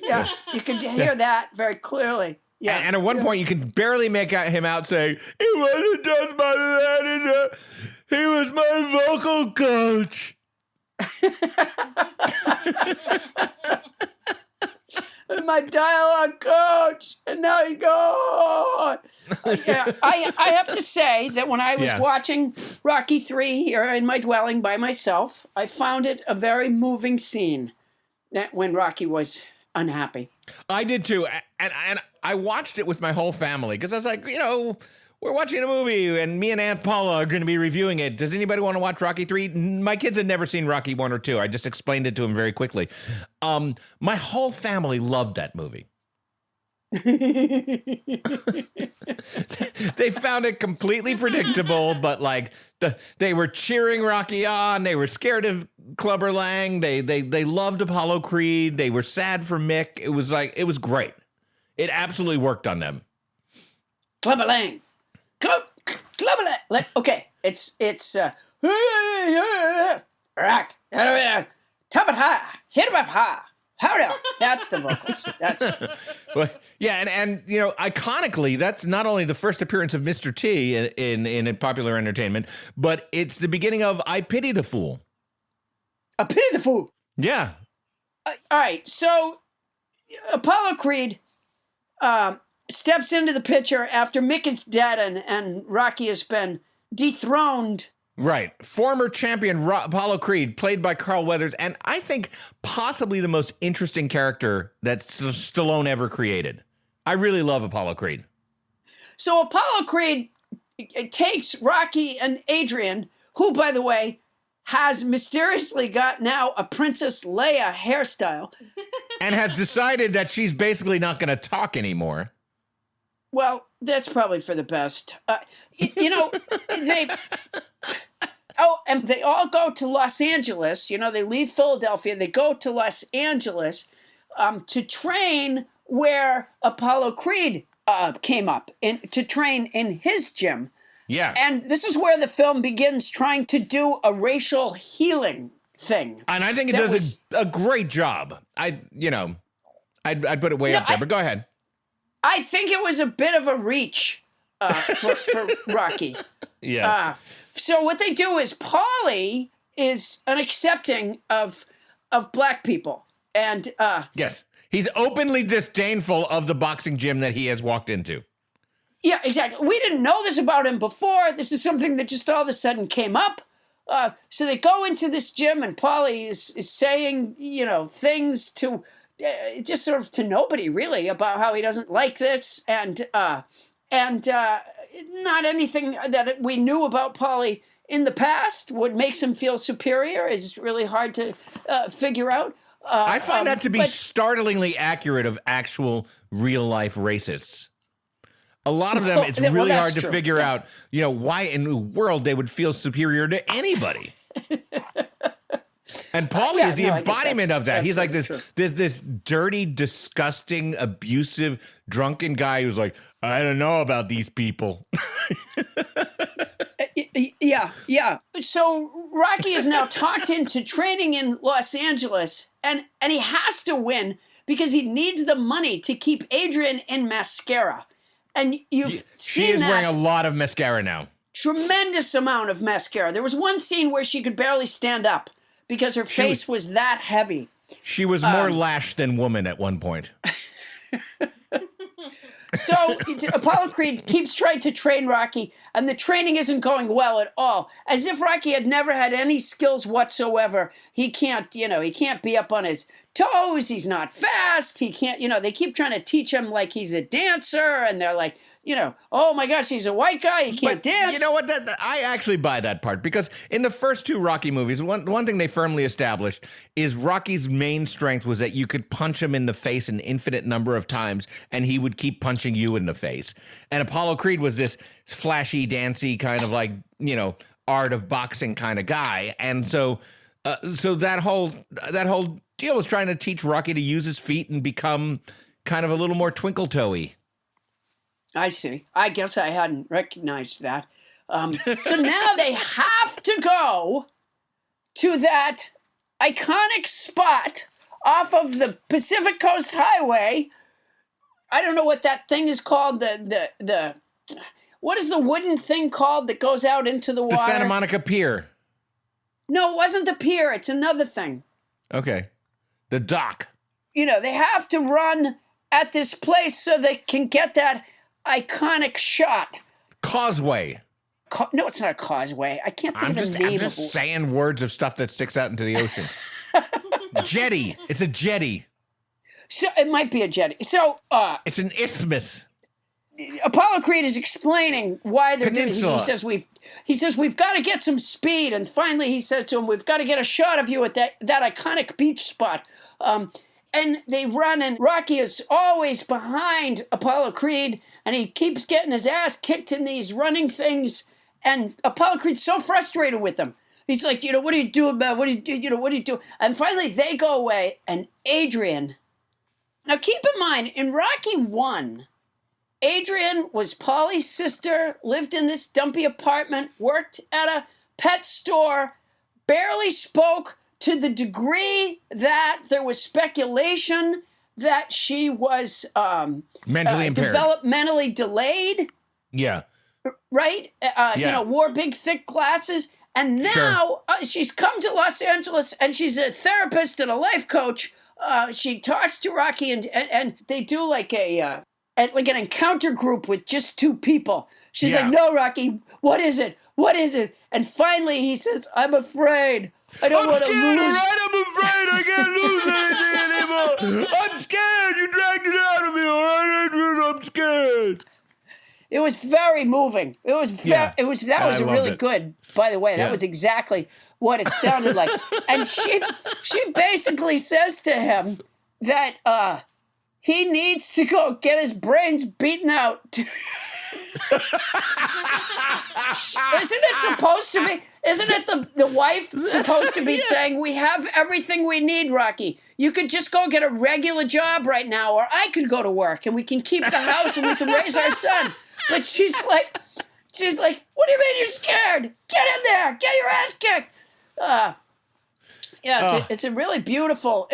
Yeah, you can hear that very clearly. Yeah, And at one point, you can barely make him out saying, "He wasn't just my manager; he was my vocal coach." My dialogue coach, and now he's gone. Yeah, I have to say that when I was watching Rocky III here in my dwelling by myself, I found it a very moving scene. That when Rocky was unhappy. I did too, and I watched it with my whole family because I was like, we're watching a movie, and me and Aunt Paula are going to be reviewing it. Does anybody want to watch Rocky III? My kids had never seen Rocky 1 or 2. I just explained it to them very quickly. My whole family loved that movie. They found it completely predictable, but they were cheering Rocky on. They were scared of Clubber Lang. They loved Apollo Creed. They were sad for Mick. It was great. It absolutely worked on them. Clubber Lang. Clubber Lang. Okay, it's rock. Top it high. Hit him up high. Howdy. That's the vocals. That's well, yeah, and iconically, that's not only the first appearance of Mr. T in popular entertainment, but it's the beginning of I Pity the Fool. I Pity the Fool. Yeah. All right, so Apollo Creed steps into the picture after Mick is dead and Rocky has been dethroned. Right. Former champion Apollo Creed, played by Carl Weathers, and I think possibly the most interesting character that Stallone ever created. I really love Apollo Creed. So Apollo Creed takes Rocky and Adrian, who, by the way, has mysteriously got now a Princess Leia hairstyle. And has decided that she's basically not going to talk anymore. Well, that's probably for the best. And they all go to Los Angeles. They leave Philadelphia. They go to Los Angeles to train where Apollo Creed came up, to train in his gym. Yeah. And this is where the film begins trying to do a racial healing thing. And I think it does a great job. I'd put it way up there, but go ahead. I think it was a bit of a reach for Rocky. Yeah. So what they do is Paulie is an accepting of black people. And yes. He's openly disdainful of the boxing gym that he has walked into. Yeah, exactly. We didn't know this about him before. This is something that just all of a sudden came up. So they go into this gym and Paulie is saying, things to just sort of to nobody really about how he doesn't like this, and not anything that we knew about Paulie in the past. What makes him feel superior is really hard to figure out. I find that to be startlingly accurate of actual real life racists. A lot of them, it's really hard to figure out, why in the world they would feel superior to anybody. And Paulie is the embodiment of that. He's like this dirty, disgusting, abusive, drunken guy who's like, I don't know about these people. Yeah. So Rocky is now talked into training in Los Angeles, and he has to win because he needs the money to keep Adrian in mascara. And you've seen she is wearing a lot of mascara now. Tremendous amount of mascara. There was one scene where she could barely stand up because her face was that heavy. She was more lashed than woman at one point. So Apollo Creed keeps trying to train Rocky, and the training isn't going well at all. As if Rocky had never had any skills whatsoever. He can't be up on his toes. He's not fast. He can't, they keep trying to teach him like he's a dancer, and they're like, oh my gosh, he's a white guy. He can't dance. You know what? I actually buy that part, because in the first two Rocky movies, one thing they firmly established is Rocky's main strength was that you could punch him in the face an infinite number of times, and he would keep punching you in the face. And Apollo Creed was this flashy, dancy kind of like, art of boxing kind of guy. And so that whole deal was trying to teach Rocky to use his feet and become kind of a little more twinkle-toey. I see. I guess I hadn't recognized that. So now they have to go to that iconic spot off of the Pacific Coast Highway. I don't know what that thing is called. What is the wooden thing called that goes out into the water? The Santa Monica Pier. No, it wasn't the pier. It's another thing. Okay. The dock. They have to run at this place so they can get that iconic shot. Causeway. No, it's not a causeway. I can't think of the name. I'm just saying words of stuff that sticks out into the ocean. Jetty. It's a jetty. So it might be a jetty. So it's an isthmus. Apollo Creed is explaining why they're doing this. He says we've got to get some speed, and finally he says to him, we've got to get a shot of you at that iconic beach spot. And they run, and Rocky is always behind Apollo Creed, and he keeps getting his ass kicked in these running things. And Apollo Creed's so frustrated with him. He's like, what are you doing, man? What are you doing? And finally they go away, and Adrian. Now keep in mind, in Rocky 1, Adrian was Paulie's sister, lived in this dumpy apartment, worked at a pet store, barely spoke, to the degree that there was speculation that she was mentally impaired, developmentally delayed. Yeah. Right? Wore big, thick glasses. And now she's come to Los Angeles, and she's a therapist and a life coach. She talks to Rocky, and they do like an encounter group with just two people. She's like, no, Rocky, what is it? What is it? And finally he says, I'm afraid. I don't want to lose. Right? I'm afraid I can't lose anything anymore. I'm scared. You dragged it out of me. All right? I'm scared. It was very moving. It was really good. By the way, that was exactly what it sounded like. And she basically says to him that he needs to go get his brains beaten out. Isn't it supposed to be? Isn't it the wife supposed to be saying, we have everything we need, Rocky? You could just go get a regular job right now, or I could go to work, and we can keep the house, and we can raise our son. But she's like, what do you mean you're scared? Get in there, get your ass kicked. It's a really beautiful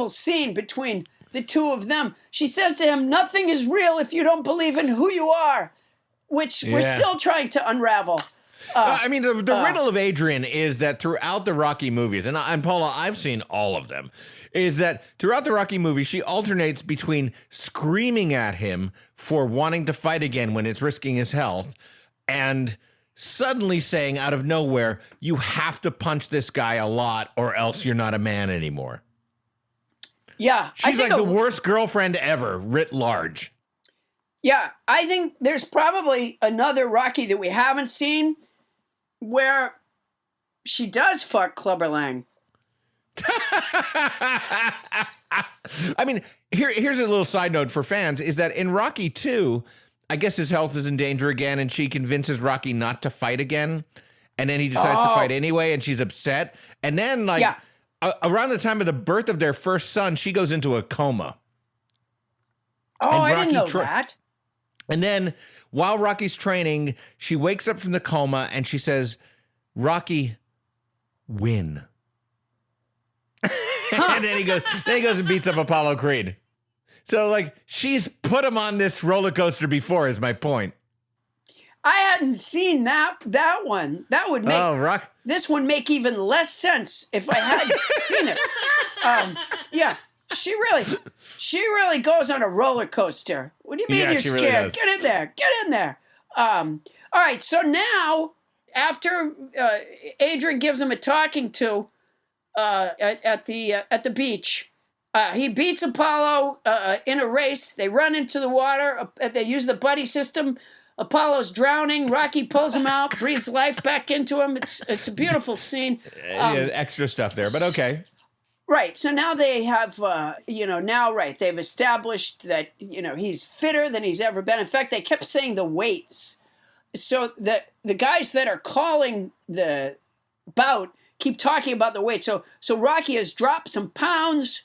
scene between the two of them. She says to him, nothing is real if you don't believe in who you are, which we're still trying to unravel. The riddle of Adrian is that throughout the Rocky movies, and Paula, I've seen all of them, is that throughout the Rocky movies, she alternates between screaming at him for wanting to fight again when it's risking his health, and suddenly saying out of nowhere, you have to punch this guy a lot or else you're not a man anymore. Yeah. I She's think like the worst girlfriend ever, writ large. Yeah, I think there's probably another Rocky that we haven't seen where she does fuck Clubber Lang. I mean, here's a little side note for fans, is that in Rocky 2, I guess his health is in danger again, and she convinces Rocky not to fight again, and then he decides to fight anyway, and she's upset. And then, like, around the time of the birth of their first son, she goes into a coma. Oh, And I didn't know Rocky that. And then, while Rocky's training, she wakes up from the coma, and she says, Rocky, win. And then he goes and beats up Apollo Creed. So, like, she's put him on this roller coaster before, is my point. I hadn't seen that one. That would make this one make even less sense if I had seen it. Yeah, she really goes on a roller coaster. What do you mean you're scared? Really get in there. Get in there. All right, so now after Adrian gives him a talking to at the beach. He beats Apollo in a race. They run into the water. They use the buddy system. Apollo's drowning. Rocky pulls him out, breathes life back into him. It's a beautiful scene. Extra stuff there, but okay. Right. So now they have, they've established that, he's fitter than he's ever been. In fact, they kept saying the weights. So the guys that are calling the bout keep talking about the weight. So Rocky has dropped some pounds.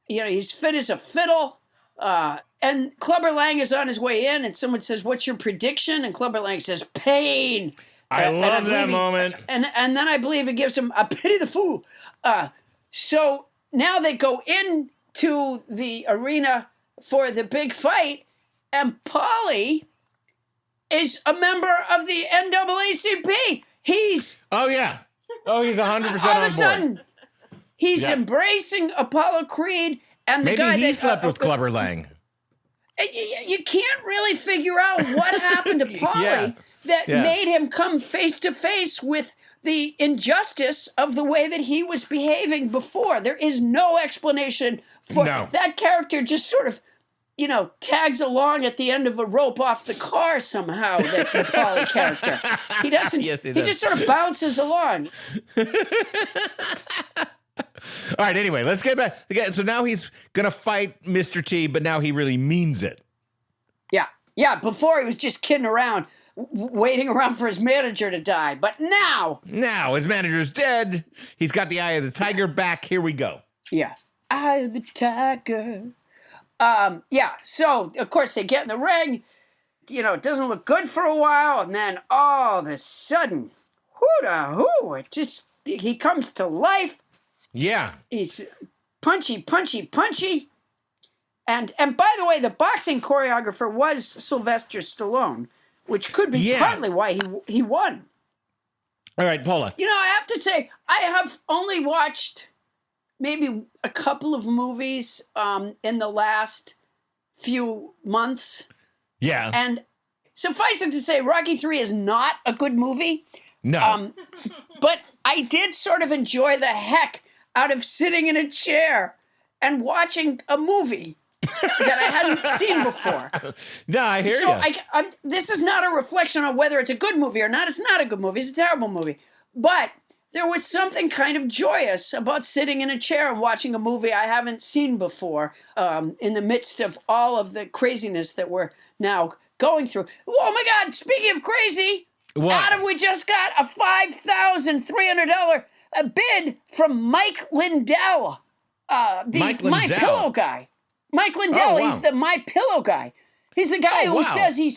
He's fit as a fiddle. And Clubber Lang is on his way in, and someone says, "What's your prediction?" And Clubber Lang says, "Pain." I love that moment. And then I believe it gives him a pity the fool. So now they go into the arena for the big fight, and Paulie is a member of the NAACP. He's 100% all on of board. a sudden he's embracing Apollo Creed and the guy Maybe he that slept with Clubber Lang. You can't really figure out what happened to Paulie that made him come face to face with the injustice of the way that he was behaving before. There is no explanation for that character. Just sort of, tags along at the end of a rope off the car somehow. The Paulie character, he doesn't. Yes, he just sort of bounces along. All right, anyway, let's get back. So now he's going to fight Mr. T, but now he really means it. Yeah, before he was just kidding around, waiting around for his manager to die. But now his manager's dead. He's got the eye of the tiger back. Here we go. Yeah. Eye of the tiger. So, of course, they get in the ring. It doesn't look good for a while. And then all of a sudden, he comes to life. Yeah. He's punchy. And by the way, the boxing choreographer was Sylvester Stallone, which could be partly why he won. All right, Paula. I have to say, I have only watched maybe a couple of movies in the last few months. Yeah. And suffice it to say, Rocky III is not a good movie. No. But I did sort of enjoy the heck out of sitting in a chair and watching a movie that I hadn't seen before. No, I hear you. So this is not a reflection on whether it's a good movie or not. It's not a good movie. It's a terrible movie. But there was something kind of joyous about sitting in a chair and watching a movie I haven't seen before in the midst of all of the craziness that we're now going through. Oh, my God. Speaking of crazy, what? Adam, we just got a $5,300 bid from Mike Lindell, My Pillow guy. Mike Lindell, he's the My Pillow guy. He's the guy who says he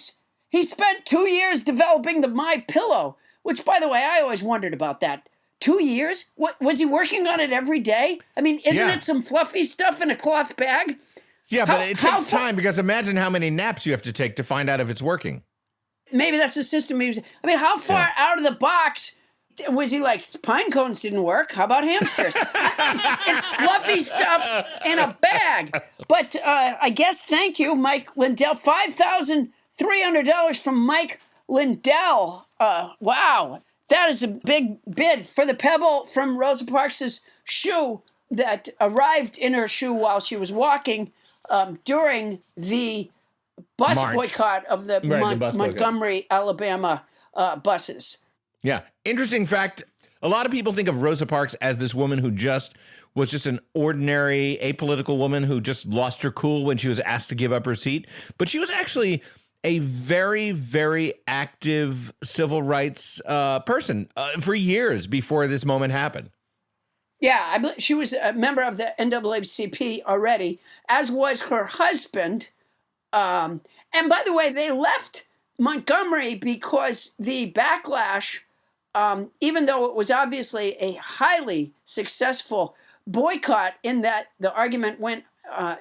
spent 2 years developing the My Pillow, which, by the way, I always wondered about that. 2 years? What was he working on it every day? I mean, isn't it some fluffy stuff in a cloth bag? Yeah, but it takes time because imagine how many naps you have to take to find out if it's working. Maybe that's the system he was. I mean, how far out of the box was he like, pine cones didn't work? How about hamsters? It's fluffy stuff in a bag. But I guess, thank you, Mike Lindell. $5,300 from Mike Lindell. Wow. That is a big bid for the pebble from Rosa Parks' shoe. that arrived in her shoe while she was walking during the bus March. boycott of the, Right, the bus boycott. Montgomery, Alabama buses. Yeah. Interesting fact. A lot of people think of Rosa Parks as this woman who was just an ordinary apolitical woman who just lost her cool when she was asked to give up her seat. But she was actually a very, very active civil rights person for years before this moment happened. Yeah, she was a member of the NAACP already, as was her husband. And by the way, they left Montgomery because the backlash, even though it was obviously a highly successful boycott in that the argument went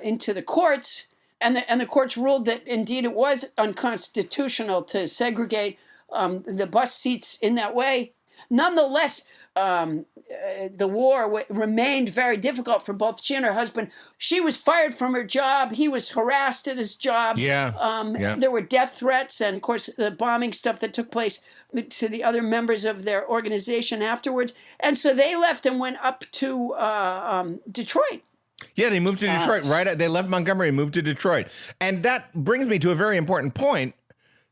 into the courts, and the courts ruled that indeed it was unconstitutional to segregate the bus seats in that way. Nonetheless, the war remained very difficult for both she and her husband. She was fired from her job. He was harassed at his job. Yeah. There were death threats and, of course, the bombing stuff that took place to the other members of their organization afterwards. And so they left and went up to Detroit. Yeah, they moved to Detroit, right? They left Montgomery and moved to Detroit. And that brings me to a very important point.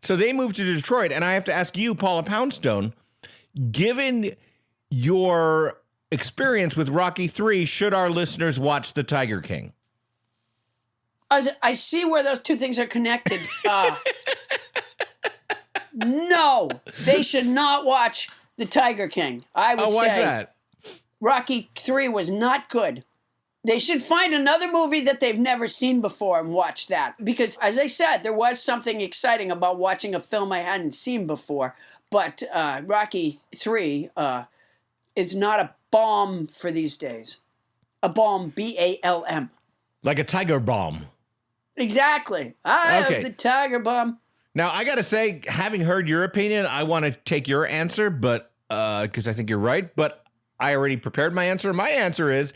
So they moved to Detroit, and I have to ask you, Paula Poundstone, given your experience with Rocky III, should our listeners watch The Tiger King? I see where those two things are connected. No, they should not watch The Tiger King. I would why's say that? Rocky III was not good. They should find another movie that they've never seen before and watch that. Because, as I said, there was something exciting about watching a film I hadn't seen before. But Rocky III is not a balm for these days. A balm, B-A-L-M. Like a tiger bomb. Exactly. I have the tiger bomb. Now, I got to say, having heard your opinion, I want to take your answer, but because I think you're right, but I already prepared my answer. My answer is,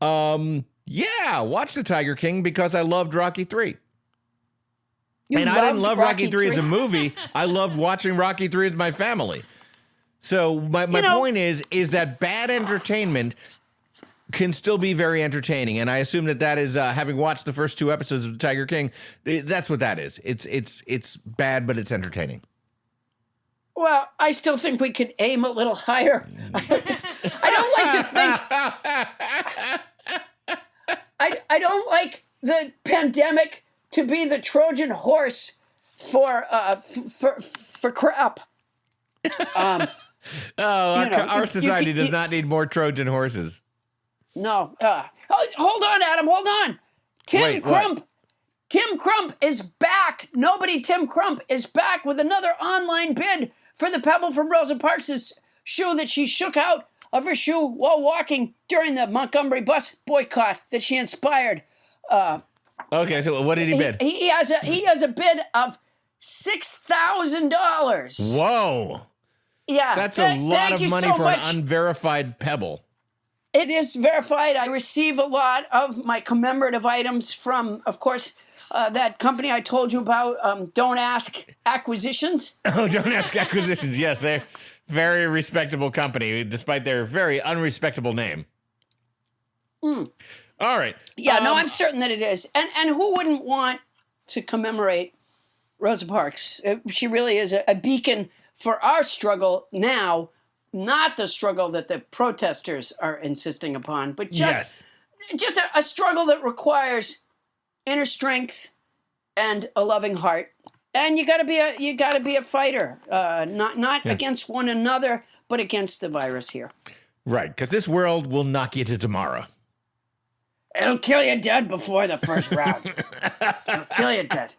watch The Tiger King because I loved Rocky III. And I didn't love Rocky III as a movie. I loved watching Rocky III with my family. So my point is that bad entertainment can still be very entertaining, and I assume that is having watched the first 2 episodes of The Tiger King. That's what that is. It's bad, but it's entertaining. Well, I still think we could aim a little higher. I don't like to think. I don't like the pandemic to be the Trojan horse for crap. Our society does not need more Trojan horses. No. Hold on, Adam. Hold on. Tim Crump is back. Tim Crump is back with another online bid for the pebble from Rosa Parks' shoe that she shook out of her shoe while walking during the Montgomery bus boycott that she inspired. Okay, so what did he bid? He has a bid of $6,000. Whoa. Yeah. That's a lot of money for an unverified pebble. It is verified. I receive a lot of my commemorative items from, of course, that company I told you about, Don't Ask Acquisitions. Oh, Don't Ask Acquisitions. Yes, they're very respectable company, despite their very unrespectable name. All right. Yeah, no, I'm certain that it is. And who wouldn't want to commemorate Rosa Parks? She really is a beacon for our struggle now. Not the struggle that the protesters are insisting upon, but just a struggle that requires inner strength and a loving heart. And you got to be a fighter, not against one another, but against the virus here. Right, because this world will knock you to tomorrow. It'll kill you dead before the first round. It'll kill you dead.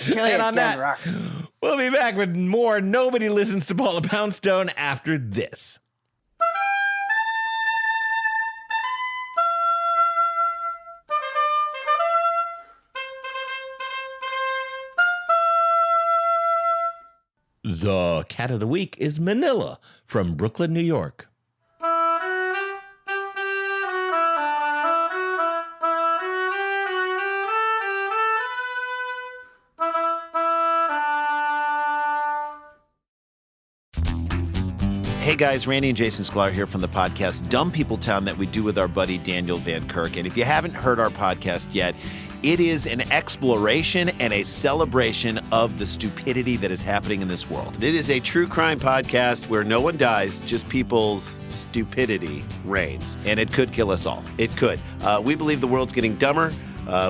Kill you dead, Rock. We'll be back with more Nobody Listens to Paula Poundstone after this. The cat of the week is Manila from Brooklyn, New York. Hey guys, Randy and Jason Sklar here from the podcast Dumb People Town that we do with our buddy Daniel Van Kirk. And if you haven't heard our podcast yet, it is an exploration and a celebration of the stupidity that is happening in this world. It is a true crime podcast where no one dies, just people's stupidity reigns. And it could kill us all. It could. We believe the world's getting dumber.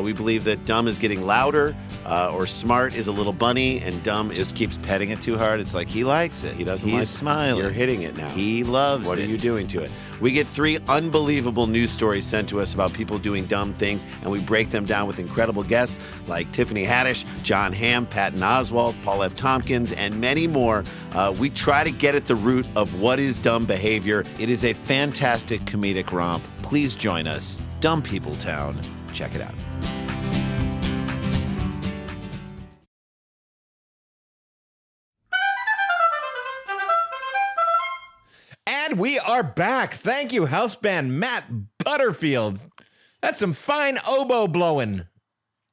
We believe that dumb is getting louder, or smart is a little bunny, and dumb just keeps petting it too hard. It's like he likes it. He doesn't like it. He's smiling. You're hitting it now. He loves it. What are you doing to it? We get 3 unbelievable news stories sent to us about people doing dumb things, and we break them down with incredible guests like Tiffany Haddish, John Hamm, Patton Oswalt, Paul F. Tompkins, and many more. We try to get at the root of what is dumb behavior. It is a fantastic comedic romp. Please join us. Dumb People Town. Check it out. And we are back. Thank you, house band Matt Butterfield. That's some fine oboe blowing.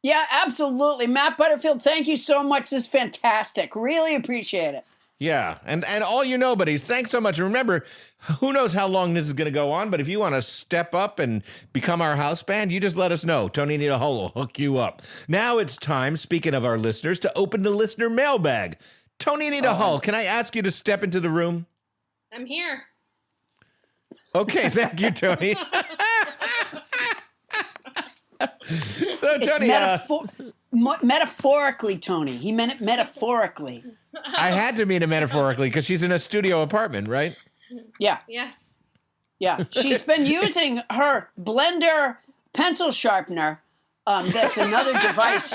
Yeah, absolutely. Matt Butterfield, thank you so much. This is fantastic. Really appreciate it. Yeah, and all you know, buddies, thanks so much. And remember, who knows how long this is going to go on, but if you want to step up and become our house band, you just let us know. Tony Anita Hull will hook you up. Now it's time, speaking of our listeners, to open the listener mailbag. Tony Anita Hull, can I ask you to step into the room? I'm here. Okay, thank you, Tony. So, Tony, metaphorically, Tony. He meant it metaphorically. I had to mean it metaphorically because she's in a studio apartment, right? Yeah. Yes. Yeah. She's been using her blender pencil sharpener. That's another device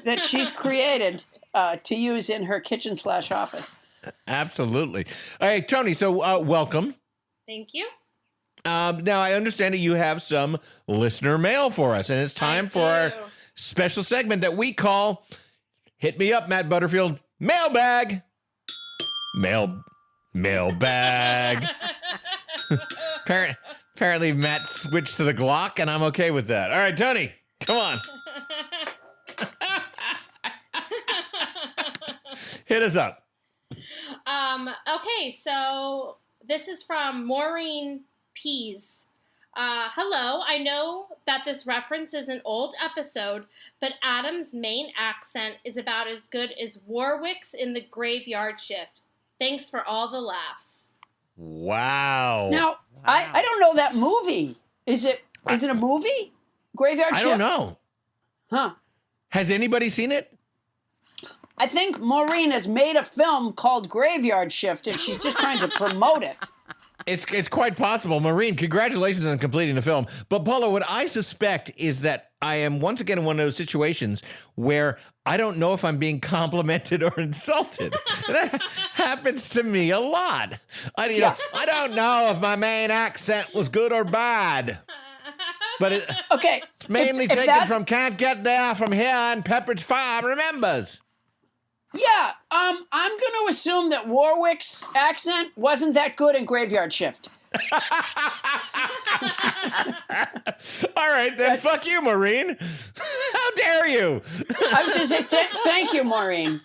that she's created to use in her kitchen/office. Absolutely. Hey, Tony, so welcome. Thank you. Now, I understand that you have some listener mail for us, and it's time for our special segment that we call Hit Me Up, Matt Butterfield, Mailbag. Mailbag. Apparently, Matt switched to the Glock, and I'm okay with that. All right, Tony, come on. Hit us up. Okay, so this is from Maureen Pease. Hello, I know that this reference is an old episode, but Adam's main accent is about as good as Warwick's in The Graveyard Shift. Thanks for all the laughs. Wow. Now, I don't know that movie. Is it a movie? Graveyard Shift? I don't know. Huh. Has anybody seen it? I think Maureen has made a film called Graveyard Shift, and she's just trying to promote it. It's quite possible. Maureen, congratulations on completing the film. But Paula, what I suspect is that I am once again in one of those situations where I don't know if I'm being complimented or insulted. That happens to me a lot. I don't know if my main accent was good or bad. But it's mainly taken from Can't Get There From Here and Pepperidge Farm Remembers. Yeah, I'm going to assume that Warwick's accent wasn't that good in Graveyard Shift. All right, then fuck you, Maureen. How dare you? I was going to say thank you, Maureen.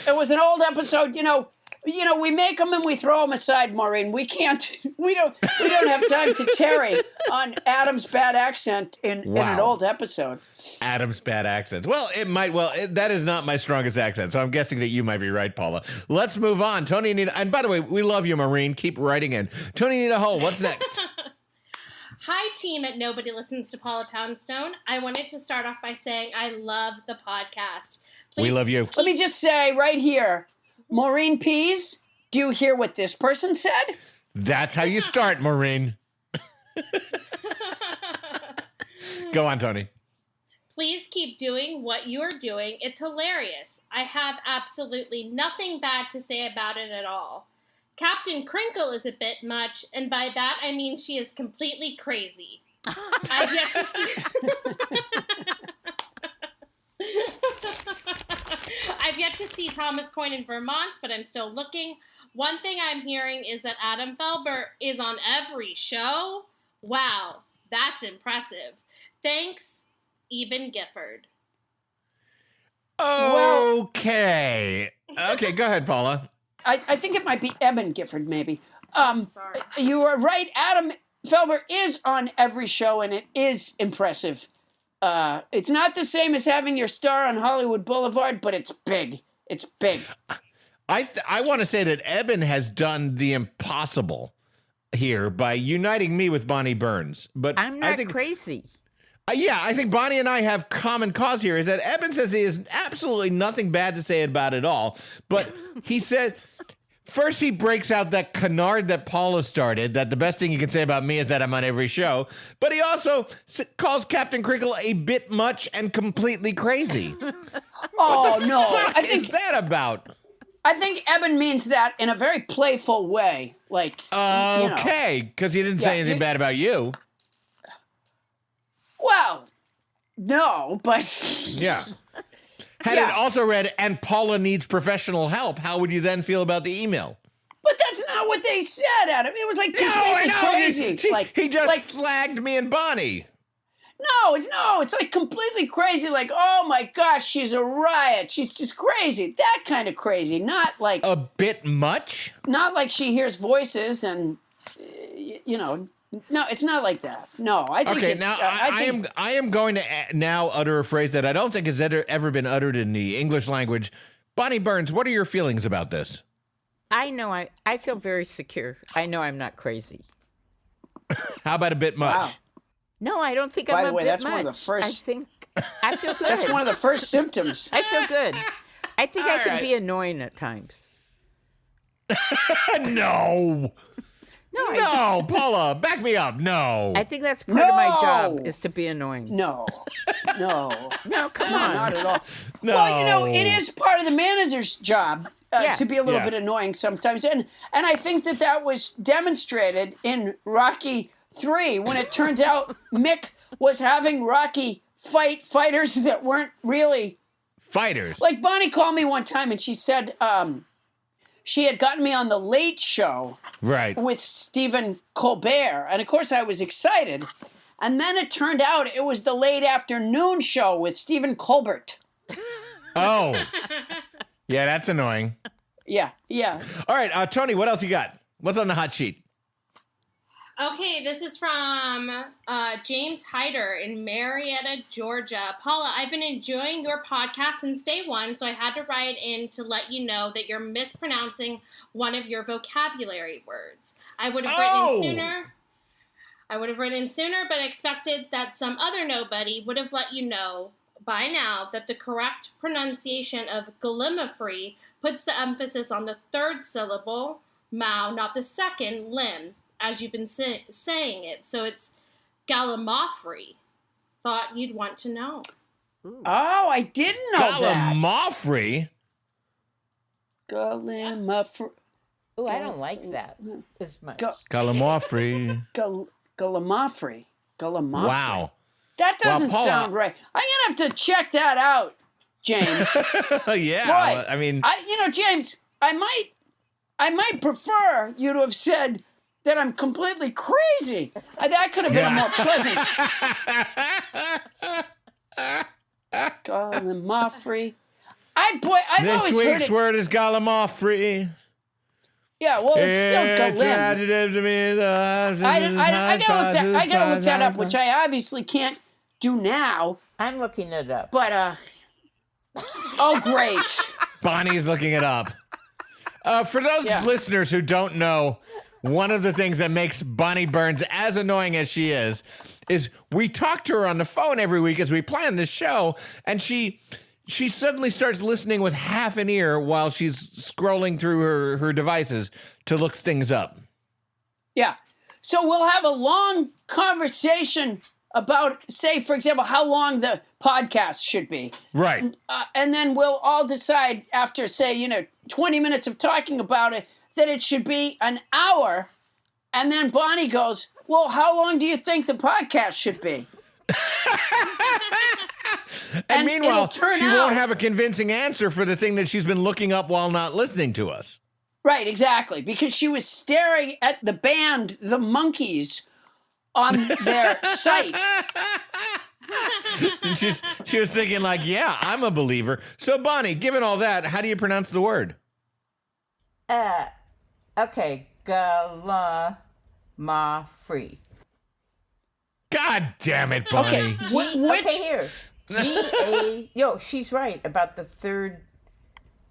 It was an old episode, you know, we make them and we throw them aside, Maureen. We don't have time to tarry on Adam's bad accent in an old episode. Adam's bad accent. Well, that is not my strongest accent, so I'm guessing that you might be right, Paula. Let's move on. Tony Anita, and by the way, we love you, Maureen. Keep writing in. Tony Anita Hull, what's next? Hi, team at Nobody Listens to Paula Poundstone. I wanted to start off by saying I love the podcast. We love you. Let me just say right here, Maureen Pease, do you hear what this person said? That's how you start, Maureen. Go on, Tony. Please keep doing what you're doing. It's hilarious. I have absolutely nothing bad to say about it at all. Captain Crinkle is a bit much, and by that I mean she is completely crazy. I've yet to see... I've yet to see Thomas Coyne in Vermont, but I'm still looking. One thing I'm hearing is that Adam Felber is on every show. Wow, that's impressive. Thanks, Eben Gifford. Okay. Okay, go ahead, Paula. I think it might be Eben Gifford, maybe. Sorry. You are right. Adam Felber is on every show, and it is impressive. It's not the same as having your star on Hollywood Boulevard, but it's big. It's big. I want to say that Eben has done the impossible here by uniting me with Bonnie Burns. But I'm not I think, crazy. Yeah, I think Bonnie and I have common cause here. Is that Eben says he has absolutely nothing bad to say about it all, but he said. First, he breaks out that canard that Paula started, that the best thing you can say about me is that I'm on every show. But he also calls Captain Crickle a bit much and completely crazy. Oh, no. What is that about? I think Eben means that in a very playful way. Like, okay, because he didn't say anything bad about you. Well, no, but... Yeah. Had it also read, and Paula needs professional help, how would you then feel about the email? But that's not what they said, Adam. It was like completely crazy. He just slagged me and Bonnie. No, it's like completely crazy. Like, oh my gosh, she's a riot. She's just crazy. That kind of crazy. Not like a bit much. Not like she hears voices and No, it's not like that. No, I think. Okay, it's, now I am going to now utter a phrase that I don't think has ever been uttered in the English language. Bonnie Burns, what are your feelings about this? I know I feel very secure. I know I'm not crazy. How about a bit much? Wow. No, I don't think By I'm the a way, bit that's much. one of the first. I feel good. That's one of the first symptoms. I feel good. I think I can right. be annoying at times. No, Paula, back me up. No. I think that's part of my job is to be annoying. No, come on. not at all. No. Well, it is part of the manager's job to be a little bit annoying sometimes, and I think that was demonstrated in Rocky 3 when it turns out Mick was having Rocky fight fighters that weren't really fighters. Like Bonnie called me one time and she said she had gotten me on the Late Show with Stephen Colbert, and of course I was excited. And then it turned out it was the Late Afternoon Show with Stephen Colbert. Oh, yeah, that's annoying. Yeah. All right, Tony, what else you got? What's on the hot sheet? Okay, this is from James Hyder in Marietta, Georgia. Paula, I've been enjoying your podcast since day one, so I had to write in to let you know that you're mispronouncing one of your vocabulary words. I would have written sooner, but expected that some other nobody would have let you know by now that the correct pronunciation of gallimaufry puts the emphasis on the third syllable, mao, not the second, limb, as you've been saying it. So it's gallimaufry. Thought you'd want to know. Ooh. Oh, I didn't know that. Gallimaufry? Gallimaufry. Oh, I don't like that as much. Gallimaufry. Gallimaufry. Wow. That doesn't sound right. I'm going to have to check that out, James. Yeah. Boy, I mean... James, I might prefer you to have said that I'm completely crazy. That could have been a more pleasant. Gallimaufry. I've always heard it. This week's word is gallimaufry. Yeah, well, it's still galim. I gotta look that up, which I obviously can't do now. I'm looking it up. But, oh, great. Bonnie's looking it up. For those listeners who don't know, one of the things that makes Bonnie Burns as annoying as she is we talk to her on the phone every week as we plan this show, and she suddenly starts listening with half an ear while she's scrolling through her devices to look things up. Yeah. So we'll have a long conversation about, say, for example, how long the podcast should be. Right. And then we'll all decide after, say, 20 minutes of talking about it, that it should be an hour. And then Bonnie goes, well, how long do you think the podcast should be? And meanwhile, she won't have a convincing answer for the thing that she's been looking up while not listening to us. Right, exactly. Because she was staring at the band, the Monkees, on their site. And she was thinking like, yeah, I'm a believer. So Bonnie, given all that, how do you pronounce the word? Okay, Galama-free. God damn it, Bonnie. Okay, which? Okay, here. G-A... Yo, she's right about the third...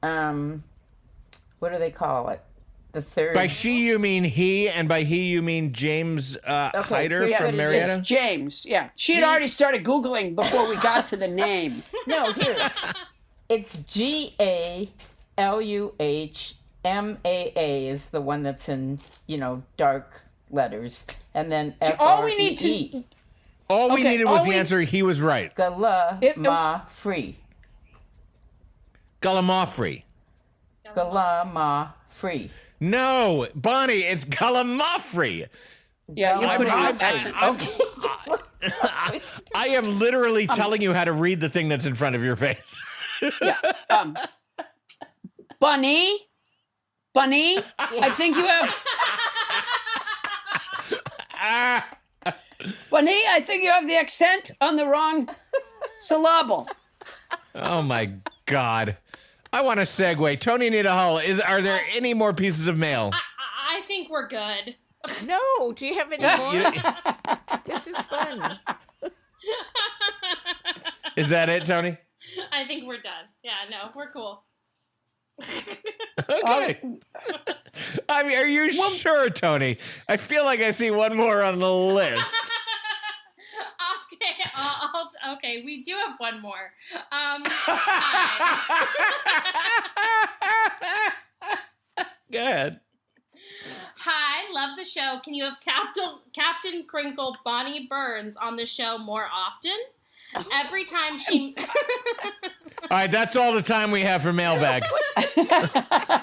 What do they call it? The third... By she, you mean he, and by he, you mean James Hyder here's what from it is. Marietta? It's James. Yeah, she had already started Googling before we got to the name. No, here. It's Galuhmaa is the one that's in, dark letters. And then F-R-E-E. All we need to... All we Okay, needed was all the we- answer. He was right. Galama-free. Gallimaufry. Galama-free. No, Bonnie, it's Gallimaufry. Yeah, you put I'm- an accent. I am literally telling you how to read the thing that's in front of your face. Yeah. Bunny, I think you have... Bunny, I think you have the accent on the wrong syllable. Oh my God. I want to segue. Tony Nita Hull, are there any more pieces of mail? I think we're good. No, do you have any more? This is fun. Is that it, Tony? I think we're done. Yeah, no, we're cool. Okay. I mean, are you sure, Tony? I feel like I see one more on the list. Okay, okay, we do have one more. Go ahead. Hi, love the show. Can you have Captain Crinkle Bonnie Burns on the show more often? Every time she... All right, that's all the time we have for mailbag.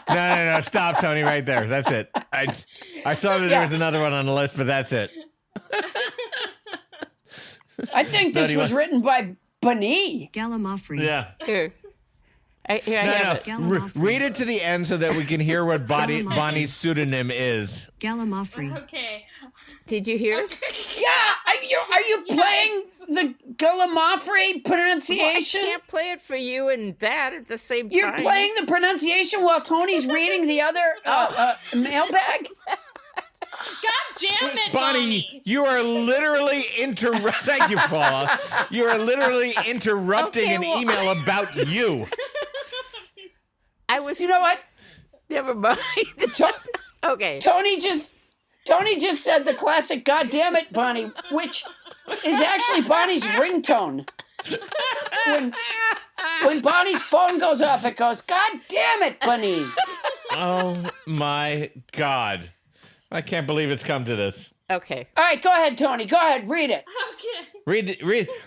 No, stop, Tony, right there. That's it. I saw that there was another one on the list, but that's it. I think this was written by Bunny. Gallimaufry. Yeah. Here. I have it. Read it to the end so that we can hear what Bonnie's pseudonym is. Gallimaufry. Okay. Did you hear? Yeah, are you playing the Gallimaufry pronunciation? I can't play it for you and that at the same time. You're playing the pronunciation while Tony's reading the other mailbag? God damn it, Bonnie, you are literally thank you, Paula. You are literally interrupting an email about you. I was... You know what? Never mind. Okay. Tony just said the classic "God damn it, Bonnie," which is actually Bonnie's ringtone. When Bonnie's phone goes off, it goes, "God damn it, Bunny." Oh my God. I can't believe it's come to this. Okay. All right, go ahead, Tony. Go ahead, read it. Okay. Read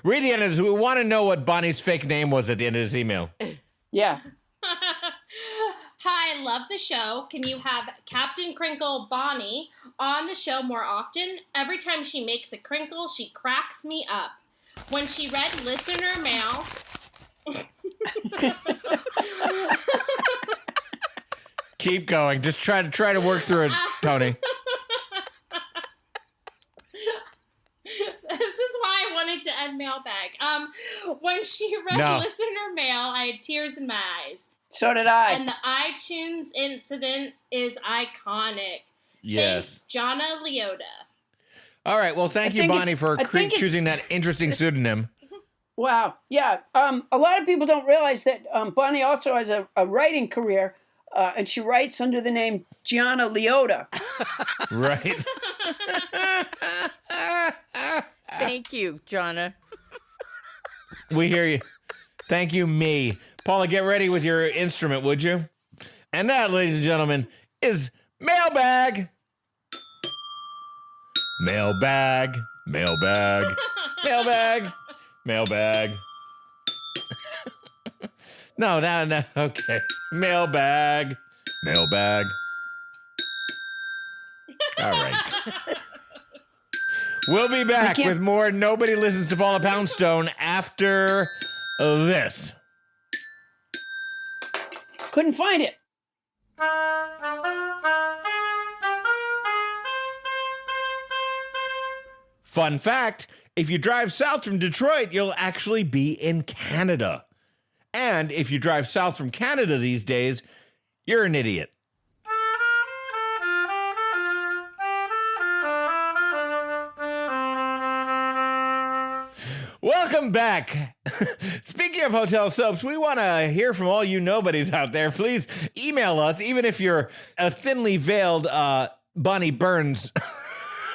the end of this. We want to know what Bonnie's fake name was at the end of this email. Yeah. Hi, love the show. Can you have Captain Crinkle Bonnie on the show more often? Every time she makes a crinkle, she cracks me up. When she read listener mail... Keep going. Just try to work through it, Tony. This is why I wanted to end mailbag. When she read listener mail, I had tears in my eyes. So did I. And the iTunes incident is iconic. Yes. Thanks, Jonna Leota. All right. Well, thank you, Bonnie, for choosing that interesting pseudonym. Wow. Yeah. A lot of people don't realize that Bonnie also has a writing career, and she writes under the name Gianna Leota. Right. Thank you, Jonna. We hear you. Thank you, me. Paula, get ready with your instrument, would you? And that, ladies and gentlemen, is mailbag. Mailbag. Mailbag. Mailbag. Mailbag. No. Okay. Mailbag. Mailbag. All right. We'll be back with more Nobody Listens to Paula Poundstone after this. Couldn't find it. Fun fact, if you drive south from Detroit, you'll actually be in Canada. And if you drive south from Canada these days, you're an idiot. Welcome back. Speaking of hotel soaps, we want to hear from all you nobodies out there. Please email us, even if you're a thinly veiled Bonnie Burns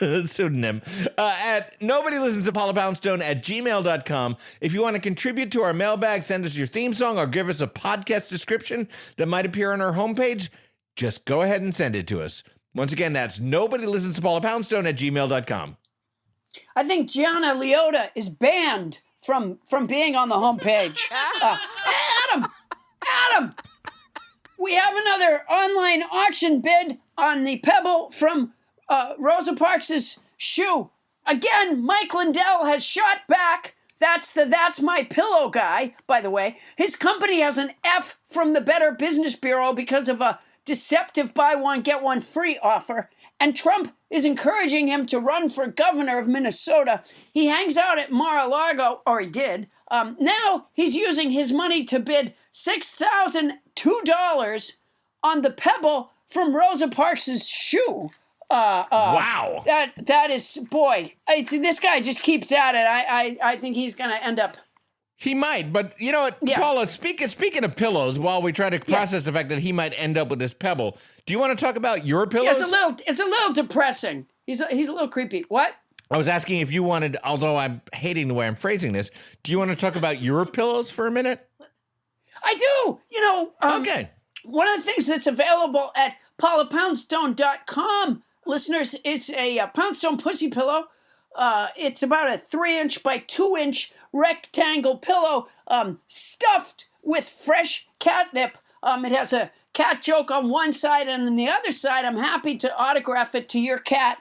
pseudonym, at nobodylistensapollopoundstone@gmail.com. If you want to contribute to our mailbag, send us your theme song, or give us a podcast description that might appear on our homepage, just go ahead and send it to us. Once again, that's nobodylistensapollopoundstone@gmail.com. I think Gianna Leota is banned from being on the homepage. Adam, we have another online auction bid on the pebble from Rosa Parks' shoe. Again, Mike Lindell has shot back. That's My Pillow guy, by the way. His company has an F from the Better Business Bureau because of a deceptive buy one, get one free offer. And Trump is encouraging him to run for governor of Minnesota. He hangs out at Mar-a-Lago, or he did. Now he's using his money to bid $6,002 on the pebble from Rosa Parks' shoe. Wow. That is, boy, this guy just keeps at it. I think he's going to end up. He might, but you know what, Yeah. Paula, speaking of pillows, while we try to process the fact that he might end up with this pebble, do you want to talk about your pillows? Yeah, it's a little depressing. He's a little creepy. What? I was asking if you wanted, although I'm hating the way I'm phrasing this, do you want to talk about your pillows for a minute? I do. Okay. One of the things that's available at paulapoundstone.com, listeners, is a Poundstone pussy pillow. It's about a 3-inch by 2-inch rectangle pillow stuffed with fresh catnip. It has a cat joke on one side, and on the other side, I'm happy to autograph it to your cat.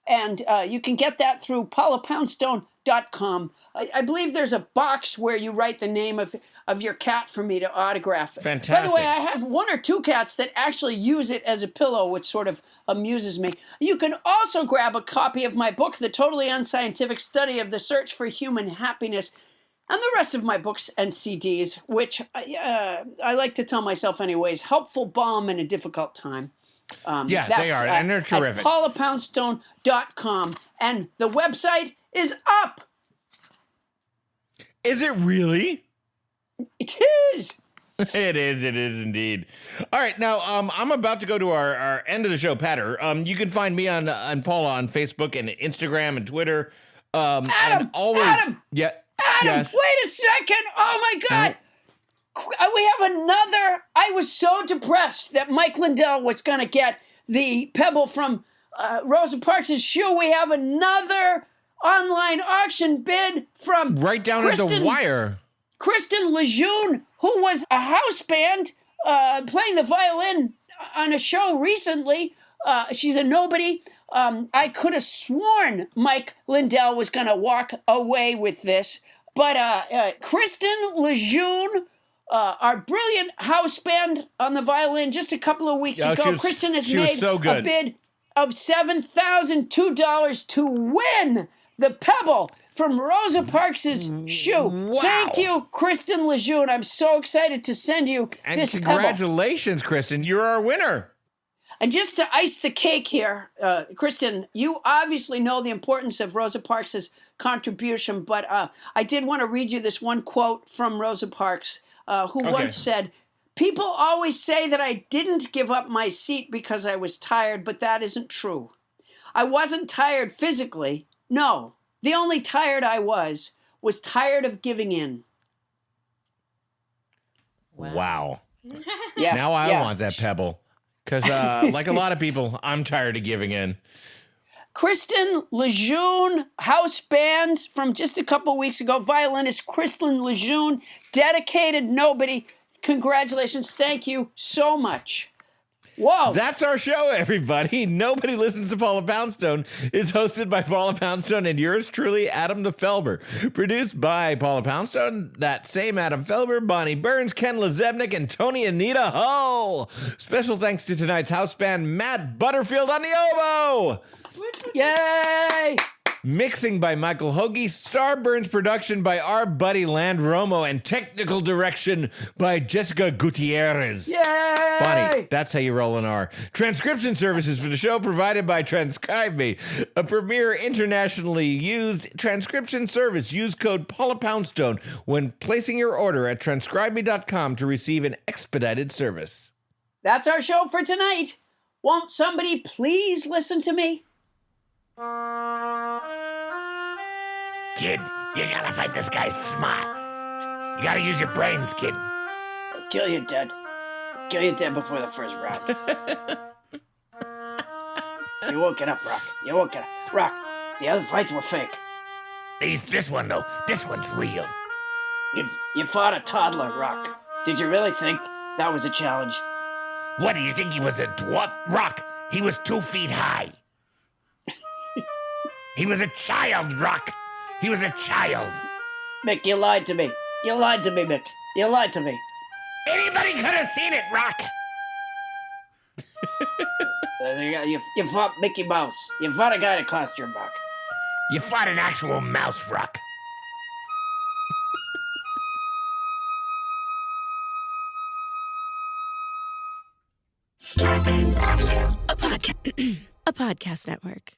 And you can get that through paulapoundstone.com. I believe there's a box where you write the name of your cat for me to autograph it. Fantastic. By the way, I have 1 or 2 cats that actually use it as a pillow, which sort of amuses me. You can also grab a copy of my book, The Totally Unscientific Study of the Search for Human Happiness, and the rest of my books and CDs, which I like to tell myself anyways, helpful balm in a difficult time. Yeah, they are, and they're terrific. At paulapoundstone.com, and the website is up. Is it really? It is. It is indeed. All right, now I'm about to go to our end of the show, Patter. You can find me on Paula on Facebook and Instagram and Twitter. Adam, yeah, Adam, yes. wait a second. Oh my God. We have another. I was so depressed that Mike Lindell was going to get the pebble from Rosa Parks' shoe. We have another online auction bid from Right down at the wire. Kristen Lejeune, who was a house band playing the violin on a show recently. She's a nobody. I could have sworn Mike Lindell was going to walk away with this. But Kristen Lejeune, our brilliant house band on the violin just a couple of weeks ago, Kristen has made a bid of $7,002 to win the pebble from Rosa Parks' shoe. Wow. Thank you, Kristen Lejeune. I'm so excited to send you this pebble. Congratulations, Kristen. You're our winner. And just to ice the cake here, Kristen, you obviously know the importance of Rosa Parks' contribution, but I did want to read you this one quote from Rosa Parks, who once said, "People always say that I didn't give up my seat because I was tired, but that isn't true. I wasn't tired physically. No, the only tired I was tired of giving in." Wow. Yeah. Now I want that pebble. Because, like a lot of people, I'm tired of giving in. Kristen Lejeune, house band from just a couple weeks ago. Violinist Kristen Lejeune, dedicated nobody. Congratulations. Thank you so much. Whoa. That's our show, everybody. Nobody Listens to Paula Poundstone is hosted by Paula Poundstone and yours truly, Adam the Felber. Produced by Paula Poundstone, that same Adam Felber, Bonnie Burns, Ken Lezebnik, and Tony Anita Hull. Special thanks to tonight's house band, Matt Butterfield on the oboe. Yay! Mixing by Michael Hoagie, Starburns production by our buddy Land Romo, and technical direction by Jessica Gutierrez. Yay! Bonnie, that's how you roll an R. Transcription services for the show provided by Transcribe Me, a premier internationally used transcription service. Use code Paula Poundstone when placing your order at transcribeme.com to receive an expedited service. That's our show for tonight. Won't somebody please listen to me? Kid, you gotta fight this guy smart. You gotta use your brains, kid. I'll kill you dead. I'll kill you dead before the first round. You won't get up, Rock. You won't get up. Rock, the other fights were fake. This one, though, this one's real. You fought a toddler, Rock. Did you really think that was a challenge? What, do you think he was a dwarf? Rock, he was 2 feet high. He was a child, Rock. He was a child. Mick, you lied to me. You lied to me, Mick. You lied to me. Anybody could have seen it, Rock. You fought Mickey Mouse. You fought a guy that cost your buck. You fought an actual mouse, Rock. Starburns Audio, a podcast network.